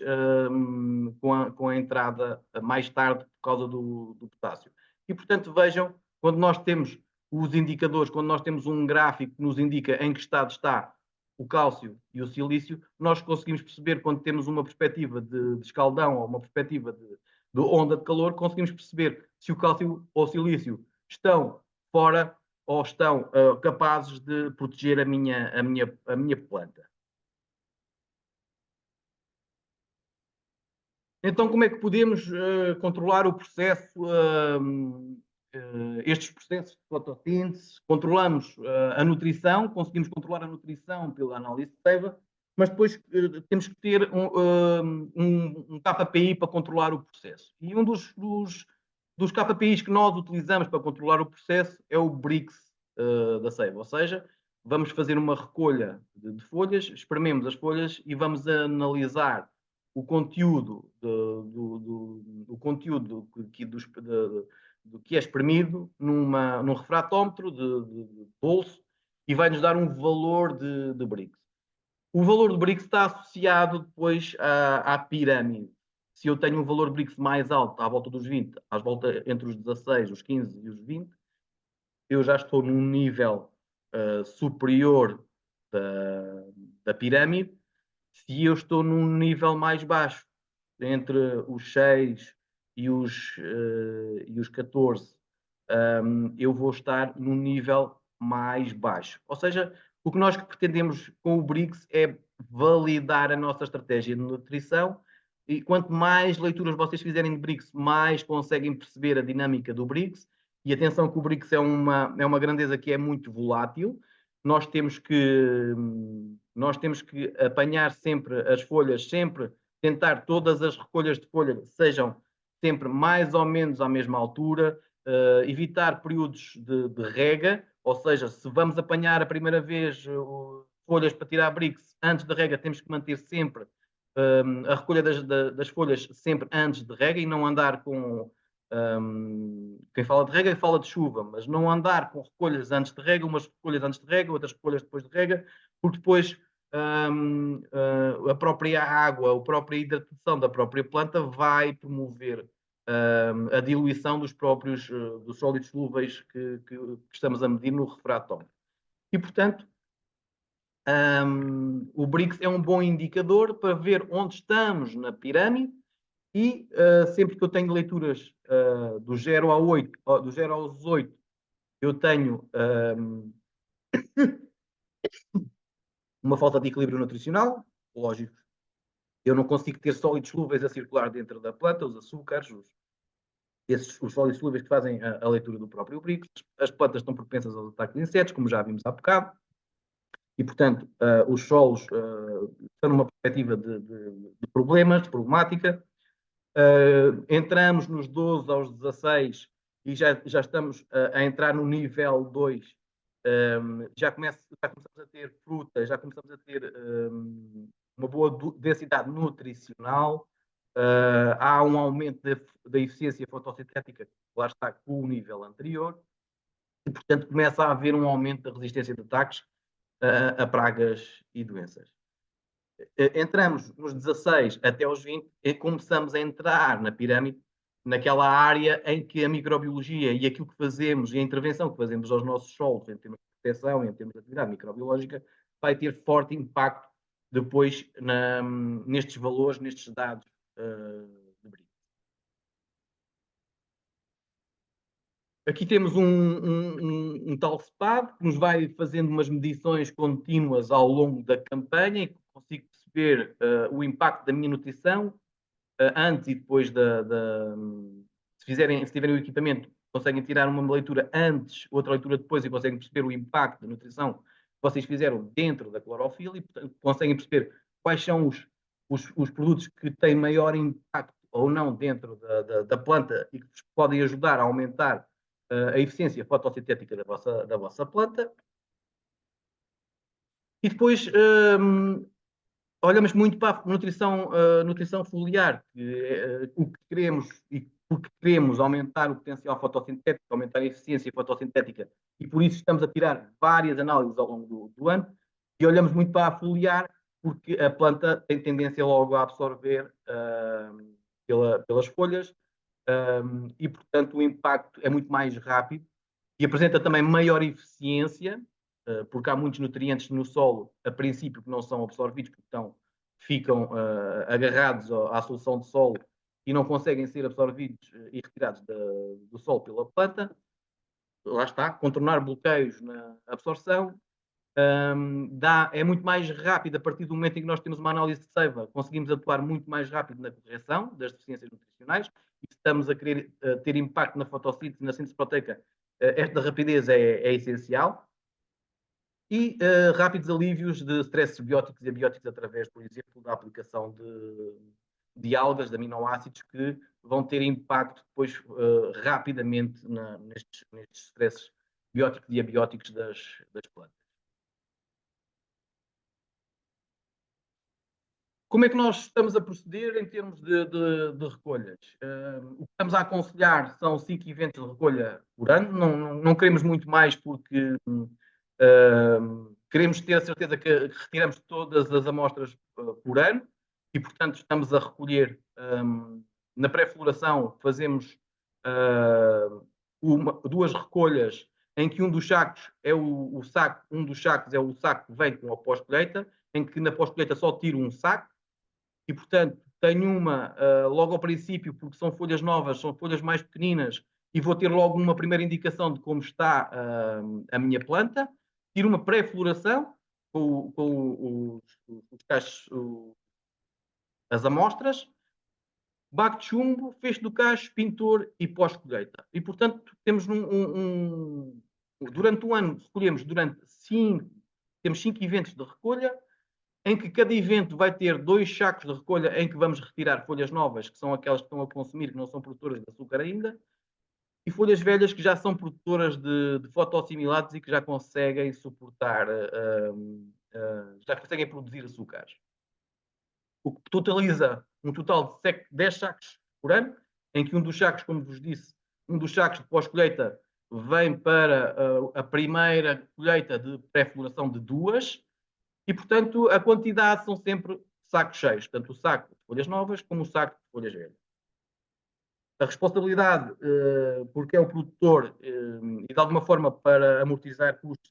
com a entrada mais tarde por causa do potássio. E, portanto, vejam, quando nós temos os indicadores, quando nós temos um gráfico que nos indica em que estado está o cálcio e o silício, nós conseguimos perceber, quando temos uma perspectiva de escaldão ou uma perspectiva de onda de calor, conseguimos perceber se o cálcio ou o silício estão fora ou estão capazes de proteger a minha planta. Então, como é que podemos controlar o processo, estes processos de fotossíntese? Controlamos a nutrição, conseguimos controlar a nutrição pela análise de seiva, mas depois temos que ter um KPI para controlar o processo. E um dos KPIs que nós utilizamos para controlar o processo é o BRICS da seiva, ou seja, vamos fazer uma recolha de folhas, esprememos as folhas e vamos analisar o conteúdo do que é espremido num refratómetro de bolso e vai-nos dar um valor de BRICS. O valor de BRICS está associado depois à pirâmide. Se eu tenho um valor de BRICS mais alto, à volta dos 20, entre os 16, os 15 e os 20, eu já estou num nível superior da pirâmide. Se eu estou num nível mais baixo, entre os 6 e os 14, eu vou estar num nível mais baixo. Ou seja, o que nós pretendemos com o BRICS é validar a nossa estratégia de nutrição, e quanto mais leituras vocês fizerem de BRICS, mais conseguem perceber a dinâmica do BRICS. E atenção que o BRICS é uma grandeza que é muito volátil. Nós temos que apanhar sempre as folhas, sempre tentar todas as recolhas de folha sejam sempre mais ou menos à mesma altura, evitar períodos de rega, ou seja, se vamos apanhar a primeira vez folhas para tirar BRICS antes da rega, temos que manter sempre a recolha das folhas sempre antes de rega e não andar com quem fala de rega fala de chuva, mas não andar com recolhas antes de rega, umas recolhas antes de rega, outras recolhas depois de rega, porque depois a própria água, a própria hidratação da própria planta vai promover a diluição dos próprios dos sólidos solúveis que estamos a medir no refratómetro. E, portanto, o BRICS é um bom indicador para ver onde estamos na pirâmide e sempre que eu tenho leituras do 0 a 8, do 0 aos 8, eu tenho uma falta de equilíbrio nutricional, lógico. Eu não consigo ter sólidos solúveis a circular dentro da planta, os açúcares, os sólidos solúveis que fazem a leitura do próprio BRICS. As plantas estão propensas aos ataques de insetos, como já vimos há bocado. E, portanto, os solos estão numa perspectiva de problemas, de problemática. Entramos nos 12 aos 16 e já estamos a entrar no nível 2. Já começamos a ter fruta, já começamos a ter uma boa densidade nutricional. Há um aumento da eficiência fotossintética, lá está, com o nível anterior. E, portanto, começa a haver um aumento da resistência de ataques a pragas e doenças. Entramos nos 16 até aos 20 e começamos a entrar na pirâmide, naquela área em que a microbiologia e aquilo que fazemos e a intervenção que fazemos aos nossos solos em termos de proteção e em termos de atividade microbiológica vai ter forte impacto depois nestes valores, nestes dados de BRICS. Aqui temos um tal SPAD que nos vai fazendo umas medições contínuas ao longo da campanha e consigo perceber o impacto da minha nutrição antes e depois se tiverem o equipamento, conseguem tirar uma leitura antes, outra leitura depois e conseguem perceber o impacto da nutrição que vocês fizeram dentro da clorofila e, portanto, conseguem perceber quais são os produtos que têm maior impacto ou não dentro da planta e que vos podem ajudar a aumentar a eficiência fotossintética da vossa planta. E depois olhamos muito para a nutrição foliar, o que queremos e porque queremos aumentar o potencial fotossintético, aumentar a eficiência fotossintética, e por isso estamos a tirar várias análises ao longo do ano, e olhamos muito para a foliar, porque a planta tem tendência logo a absorver pelas folhas, e portanto o impacto é muito mais rápido e apresenta também maior eficiência, porque há muitos nutrientes no solo, a princípio, que não são absorvidos, porque ficam agarrados à solução de solo e não conseguem ser absorvidos e retirados do solo pela planta. Lá está, contornar bloqueios na absorção. É muito mais rápido a partir do momento em que nós temos uma análise de seiva, conseguimos atuar muito mais rápido na correção das deficiências nutricionais e se estamos a querer ter impacto na fotossíntese, na síntese proteica, esta rapidez é essencial. E rápidos alívios de stresses bióticos e abióticos através, por exemplo, da aplicação de algas, de aminoácidos, que vão ter impacto depois rapidamente nestes stresses bióticos e abióticos das plantas. Como é que nós estamos a proceder em termos de recolhas? O que estamos a aconselhar são 5 eventos de recolha por ano. Não queremos muito mais porque queremos ter a certeza que retiramos todas as amostras por ano e, portanto, estamos a recolher na pré-floração, fazemos 2 recolhas em que um dos sacos é o saco, um dos sacos é o saco que vem com a pós-colheita, em que na pós-colheita só tiro um saco e, portanto, tenho uma logo ao princípio, porque são folhas novas, são folhas mais pequeninas e vou ter logo uma primeira indicação de como está a minha planta. Tiro uma pré-floração com os cachos, as amostras, baco de chumbo, fecho do cacho, pintor e pós-colheita. E, portanto, temos durante o ano, recolhemos temos 5 eventos de recolha, em que cada evento vai ter 2 sacos de recolha em que vamos retirar folhas novas, que são aquelas que estão a consumir, que não são produtoras de açúcar ainda, e folhas velhas que já são produtoras de fotoassimilados e que já conseguem suportar, já conseguem produzir açúcares. O que totaliza um total de 10 sacos por ano, em que um dos sacos, como vos disse, um dos sacos de pós-colheita vem para a primeira colheita de pré-floração de 2, e, portanto, a quantidade são sempre sacos cheios, tanto o saco de folhas novas como o saco de folhas velhas. a responsabilidade, porque é o produtor, e de alguma forma para amortizar custos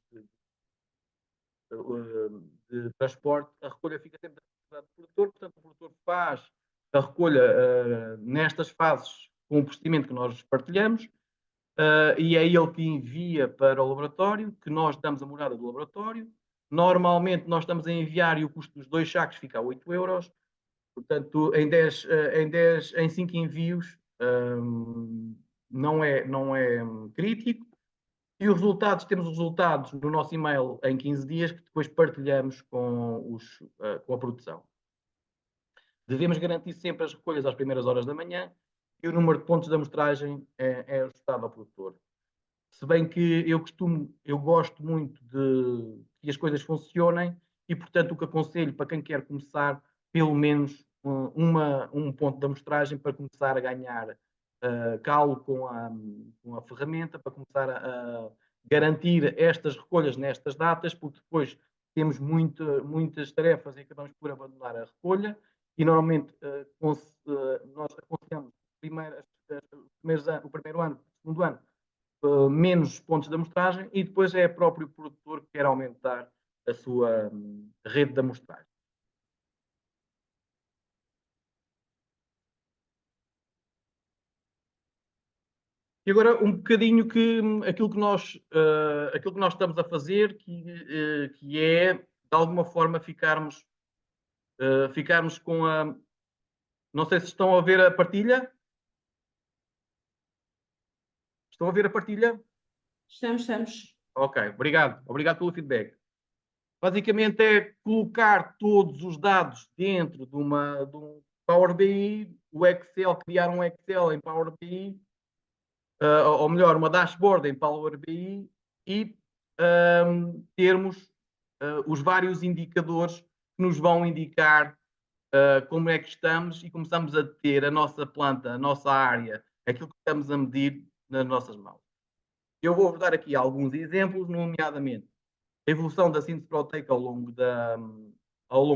de transporte, a recolha fica sempre da responsabilidade do produtor, portanto o produtor faz a recolha nestas fases com o procedimento que nós partilhamos, e é ele que envia para o laboratório, que nós damos a morada do laboratório. Normalmente nós estamos a enviar e o custo dos 2 sacos fica a 8 euros. Portanto, em 5 envios não é crítico. E os resultados, temos os resultados no nosso e-mail em 15 dias, que depois partilhamos com a produção. Devemos garantir sempre as recolhas às primeiras horas da manhã e o número de pontos de amostragem é ajustado ao produtor. Se bem que eu gosto muito de que as coisas funcionem e, portanto, o que aconselho para quem quer começar, pelo menos um ponto de amostragem para começar a ganhar calo com a ferramenta, para começar a garantir estas recolhas nestas datas, porque depois temos muitas tarefas e acabamos por abandonar a recolha e normalmente nós aconselhamos o primeiro ano, o segundo ano, menos pontos de amostragem e depois é o próprio produtor que quer aumentar a sua rede de amostragem. E agora um bocadinho aquilo que nós estamos a fazer, que é, de alguma forma, ficarmos com a... Não sei se estão a ver a partilha. Estão a ver a partilha? Estamos. Ok, obrigado. Obrigado pelo feedback. Basicamente é colocar todos os dados dentro de um Power BI, o Excel, criar um Excel em Power BI, ou melhor, uma dashboard em Power BI e termos os vários indicadores que nos vão indicar como é que estamos e começamos a ter a nossa planta, a nossa área, aquilo que estamos a medir nas nossas mãos. Eu vou-vos dar aqui alguns exemplos, nomeadamente a evolução da síntese proteica ao longo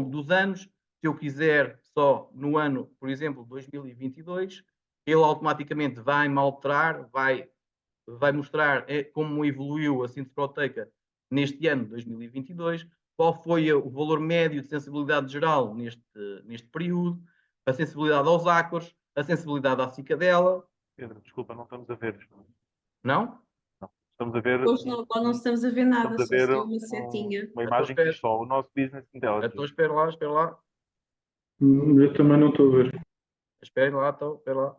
dos anos. Se eu quiser só no ano, por exemplo, 2022, ele automaticamente vai-me alterar, vai mostrar como evoluiu a síntese proteica neste ano, 2022, qual foi o valor médio de sensibilidade geral neste período, a sensibilidade aos ácaros, a sensibilidade à cicadela. Pedro, desculpa, não estamos a ver. Não? Não. Estamos a ver. Hoje não estamos a ver nada, Estamos a ver só uma setinha. uma imagem que diz só o nosso Business Intelligence. Então espera lá. Eu também não estou a ver. Esperem lá, então, espera lá.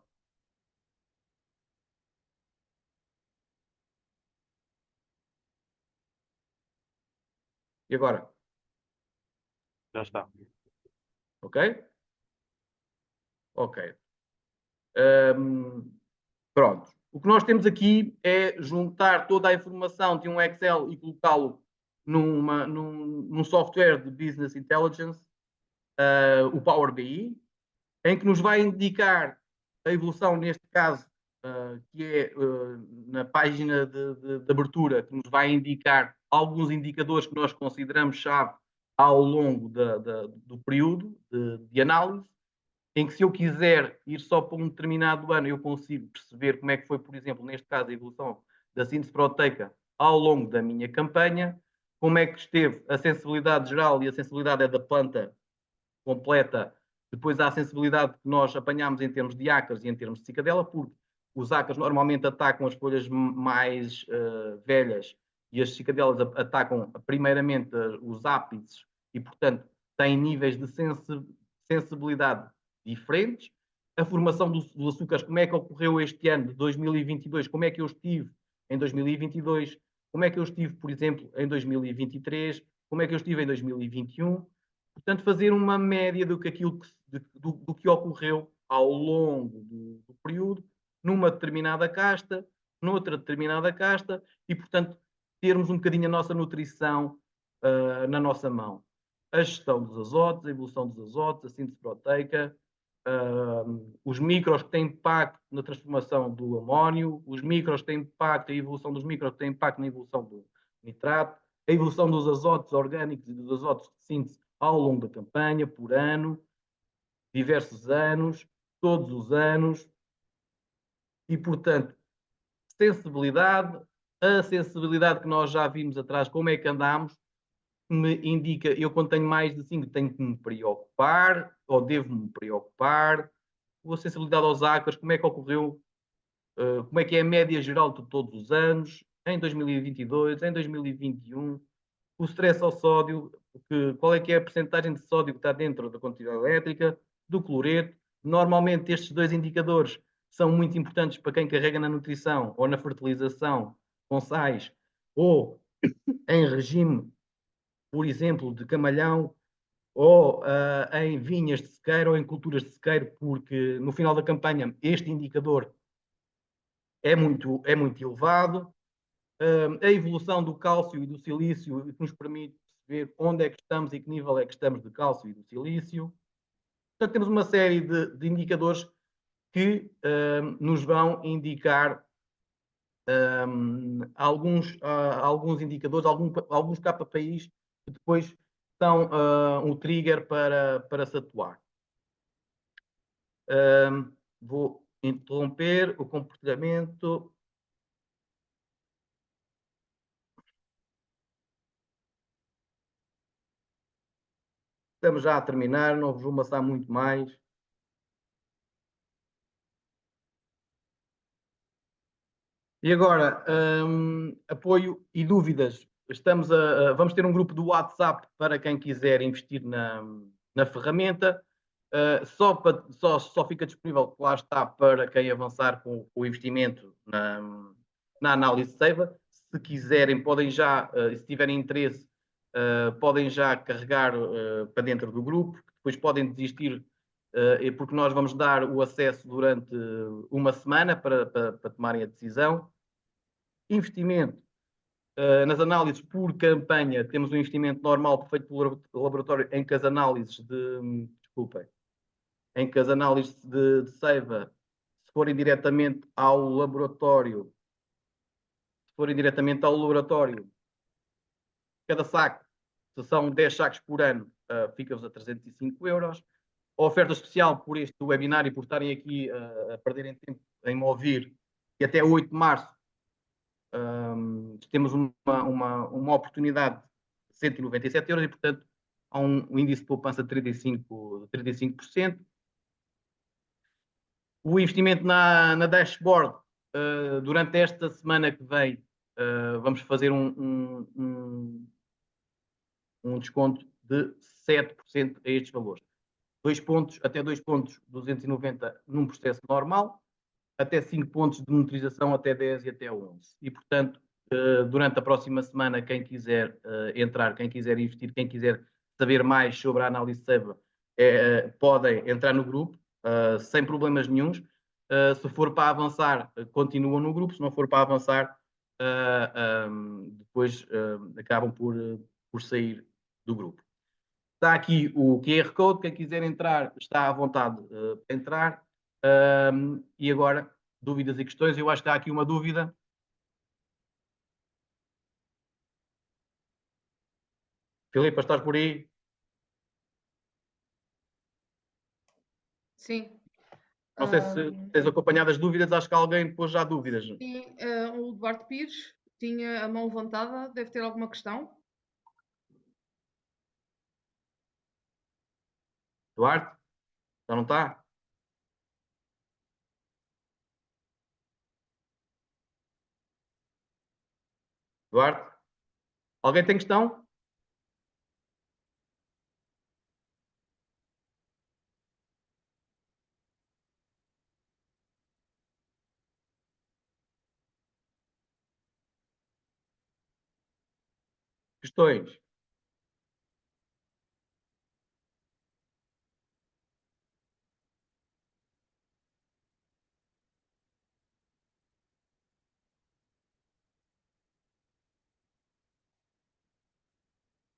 E agora? Já está. Ok? Ok. Pronto. O que nós temos aqui é juntar toda a informação de um Excel e colocá-lo num software de Business Intelligence, o Power BI, em que nos vai indicar a evolução, neste caso, que é na página de abertura, que nos vai indicar alguns indicadores que nós consideramos chave ao longo do período de análise, em que se eu quiser ir só para um determinado ano, eu consigo perceber como é que foi, por exemplo, neste caso, a evolução da síntese proteica ao longo da minha campanha, como é que esteve a sensibilidade geral, e a sensibilidade é da planta completa, depois há a sensibilidade que nós apanhamos em termos de ácaros e em termos de cicadela, porque os ácaros normalmente atacam as folhas mais velhas e as cicadelas atacam primeiramente os ápices e, portanto, têm níveis de sensibilidade diferentes. A formação dos açúcares, como é que ocorreu este ano de 2022, como é que eu estive em 2022, como é que eu estive, por exemplo, em 2023, como é que eu estive em 2021. Portanto, fazer uma média do que ocorreu ao longo do período, numa determinada casta, noutra determinada casta, e, portanto, termos um bocadinho a nossa nutrição na nossa mão. A gestão dos azotos, a evolução dos azotos, a síntese proteica, os micros que têm impacto na transformação do amónio, os micros que têm impacto, a evolução dos micros que têm impacto na evolução do nitrato, a evolução dos azotos orgânicos e dos azotos de síntese ao longo da campanha, por ano, diversos anos, todos os anos. E, portanto, sensibilidade, a sensibilidade que nós já vimos atrás, como é que andamos, me indica, eu quando tenho mais de 5 tenho que me preocupar, ou devo-me preocupar, a sensibilidade aos ácaros, como é que ocorreu, como é que é a média geral de todos os anos, em 2022, em 2021, o stress ao sódio, qual é que é a percentagem de sódio que está dentro da quantidade elétrica, do cloreto. Normalmente estes dois indicadores são muito importantes para quem carrega na nutrição ou na fertilização com sais, ou em regime, por exemplo, de camalhão, ou em vinhas de sequeiro ou em culturas de sequeiro, porque no final da campanha este indicador é muito elevado. A evolução do cálcio e do silício que nos permite perceber onde é que estamos e que nível é que estamos de cálcio e do silício. Portanto, temos uma série de indicadores que nos vão indicar alguns indicadores, alguns KPIs que depois são um trigger para se atuar. Vou interromper o compartilhamento. Estamos já a terminar, não vos vou amassar muito mais. E agora, apoio e dúvidas. Vamos ter um grupo do WhatsApp para quem quiser investir na ferramenta. Só fica disponível, lá está, para quem avançar com o investimento na análise Seiva. Se quiserem, podem já, se tiverem interesse, podem já carregar para dentro do grupo. Depois podem desistir, porque nós vamos dar o acesso durante uma semana para tomarem a decisão. Investimento nas análises por campanha, temos um investimento normal feito pelo laboratório em que as análises de Seiva, se forem diretamente ao laboratório, cada saco, se são 10 sacos por ano, fica-vos a 305 euros. A oferta especial por este webinar e por estarem aqui a perderem tempo em me ouvir, e até 8 de março, temos uma oportunidade de 197 euros e, portanto, há um índice de poupança de 35%. O investimento na dashboard, durante esta semana que vem, vamos fazer um desconto de 7% a estes valores. Até 2 pontos, 290 num processo normal, até 5 pontos de monitorização, até 10 e até 11. E, portanto, durante a próxima semana, quem quiser entrar, quem quiser investir, quem quiser saber mais sobre a análise Seiva, podem entrar no grupo, sem problemas nenhuns. Se for para avançar, continuam no grupo. Se não for para avançar, depois acabam por sair do grupo. Está aqui o QR Code, quem quiser entrar está à vontade para entrar. E agora, dúvidas e questões. Eu acho que há aqui uma dúvida. Filipe, estás por aí? Sim. Não sei se tens acompanhado as dúvidas, acho que alguém pôs já dúvidas. Sim, o Duarte Pires tinha a mão levantada, deve ter alguma questão? Duarte? Já não está? Duarte? Alguém tem questão? Questões?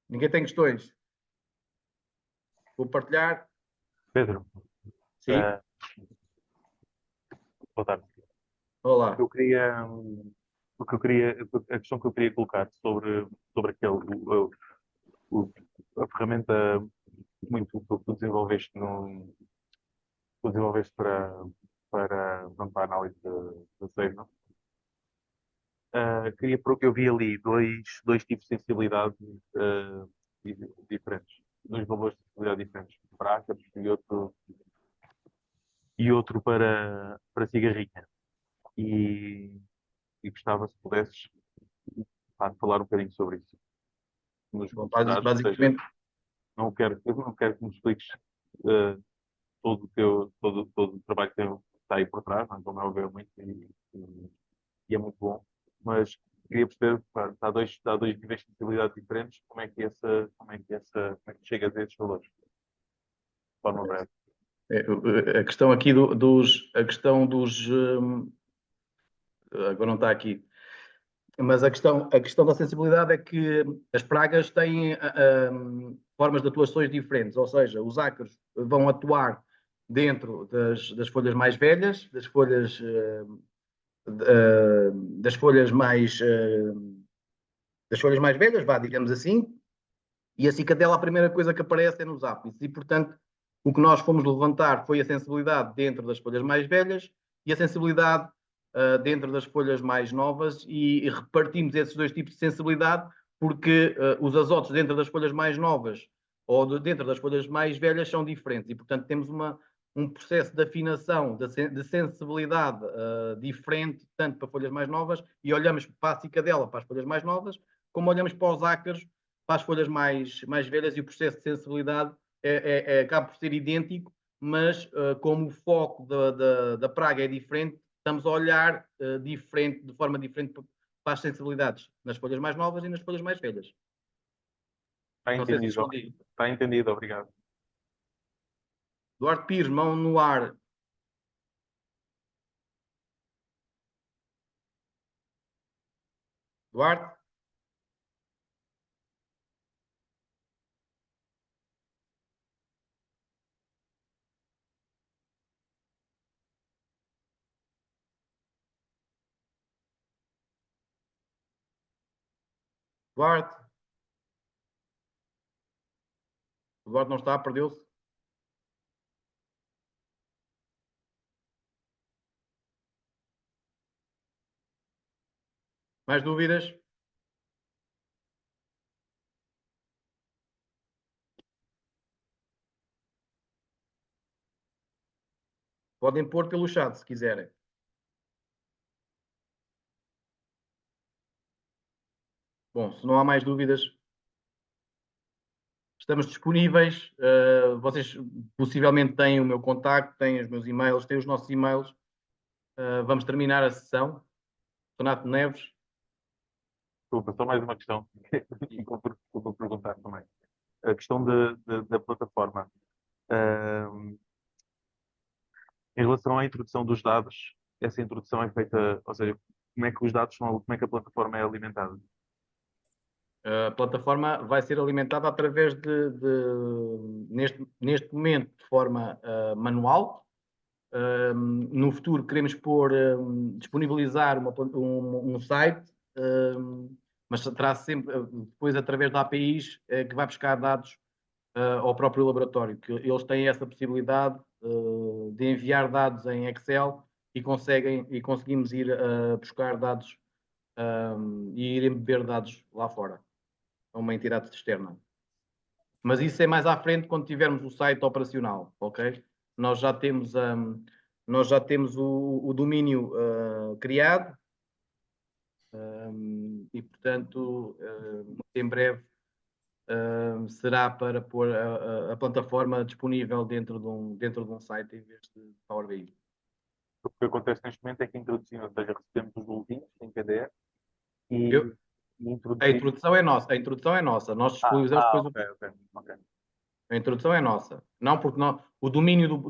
Ninguém tem questões? Vou partilhar. Pedro, Sim. Boa tarde. Olá. Eu queria, a questão que eu queria colocar sobre a ferramenta muito que tu desenvolveste para pronto, para a análise da SEGNA. Eu vi ali dois tipos de sensibilidade diferentes, dois valores de sensibilidade diferentes, para ácapes e outro para cigarrinha. E gostava, se pudesses, de falar um bocadinho sobre isso. Nos Bom, dados, ou seja, basicamente, eu não quero que me expliques todo o trabalho que está aí por trás, não é? Como é óbvio, muito e é muito bom, mas queria perceber, pá, há dois níveis de sensibilidade diferentes, como é que chegas a esses valores? De forma breve. a questão aqui a questão dos, agora não está aqui, mas a questão da sensibilidade é que as pragas têm formas de atuações diferentes, ou seja, os ácaros vão atuar dentro das folhas mais velhas, das folhas mais velhas, vá, digamos assim, e a cicatela, a primeira coisa que aparece é nos ápices, e portanto o que nós fomos levantar foi a sensibilidade dentro das folhas mais velhas e a sensibilidade dentro das folhas mais novas, e repartimos esses dois tipos de sensibilidade porque os azotos dentro das folhas mais novas ou dentro das folhas mais velhas são diferentes, e portanto temos um processo de afinação, de sensibilidade diferente, tanto para folhas mais novas, e olhamos para a cicadela para as folhas mais novas, como olhamos para os ácaros para as folhas mais velhas, e o processo de sensibilidade acaba por ser idêntico, mas como o foco da praga é diferente, estamos a olhar de forma diferente para as sensibilidades nas folhas mais novas e nas folhas mais velhas. Está Não sei se entendido. respondi. Está entendido, obrigado. Duarte Pires, mão no ar. Duarte? Duarte? O Duarte não está, perdeu-se. Mais dúvidas? Podem pôr pelo chat se quiserem. Bom, se não há mais dúvidas, estamos disponíveis. Vocês possivelmente têm o meu contacto, têm os meus e-mails, têm os nossos e-mails. Vamos terminar a sessão. Renato Neves. Desculpa, só mais uma questão. Vou perguntar também. A questão da plataforma. Em relação à introdução dos dados, essa introdução é feita, ou seja, como é que os dados são, como é que a plataforma é alimentada? A plataforma vai ser alimentada através neste momento, de forma manual. No futuro queremos disponibilizar um site, mas terá sempre, depois através da APIs, que vai buscar dados ao próprio laboratório, que eles têm essa possibilidade de enviar dados em Excel e conseguimos ir buscar dados e ir beber dados lá fora, a uma entidade externa. Mas isso é mais à frente, quando tivermos o site operacional, ok? Nós já temos o domínio criado, e portanto muito em breve será para pôr a plataforma disponível dentro de um site em vez de Power BI. O que acontece neste momento é que introduzimos, ou seja, recebemos os boletins em PDF e, Eu- e A introduzimos. introdução é nossa, nós disponibilizamos depois Ok. a introdução é nossa. Não, porque o domínio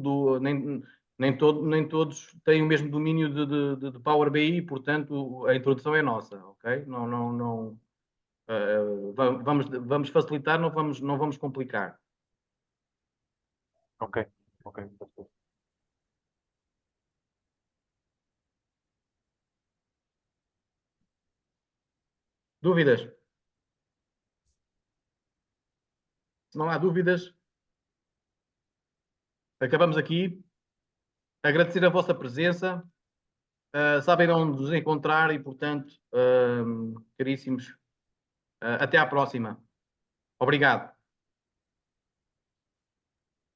nem todos têm o mesmo domínio de Power BI, portanto a introdução é nossa, ok? Não, vamos facilitar, não vamos complicar. Ok. Perfeito. Dúvidas? Se não há dúvidas, acabamos aqui. Agradecer a vossa presença. Sabem onde nos encontrar e, portanto, caríssimos, até à próxima. Obrigado.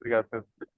Obrigado, Pedro.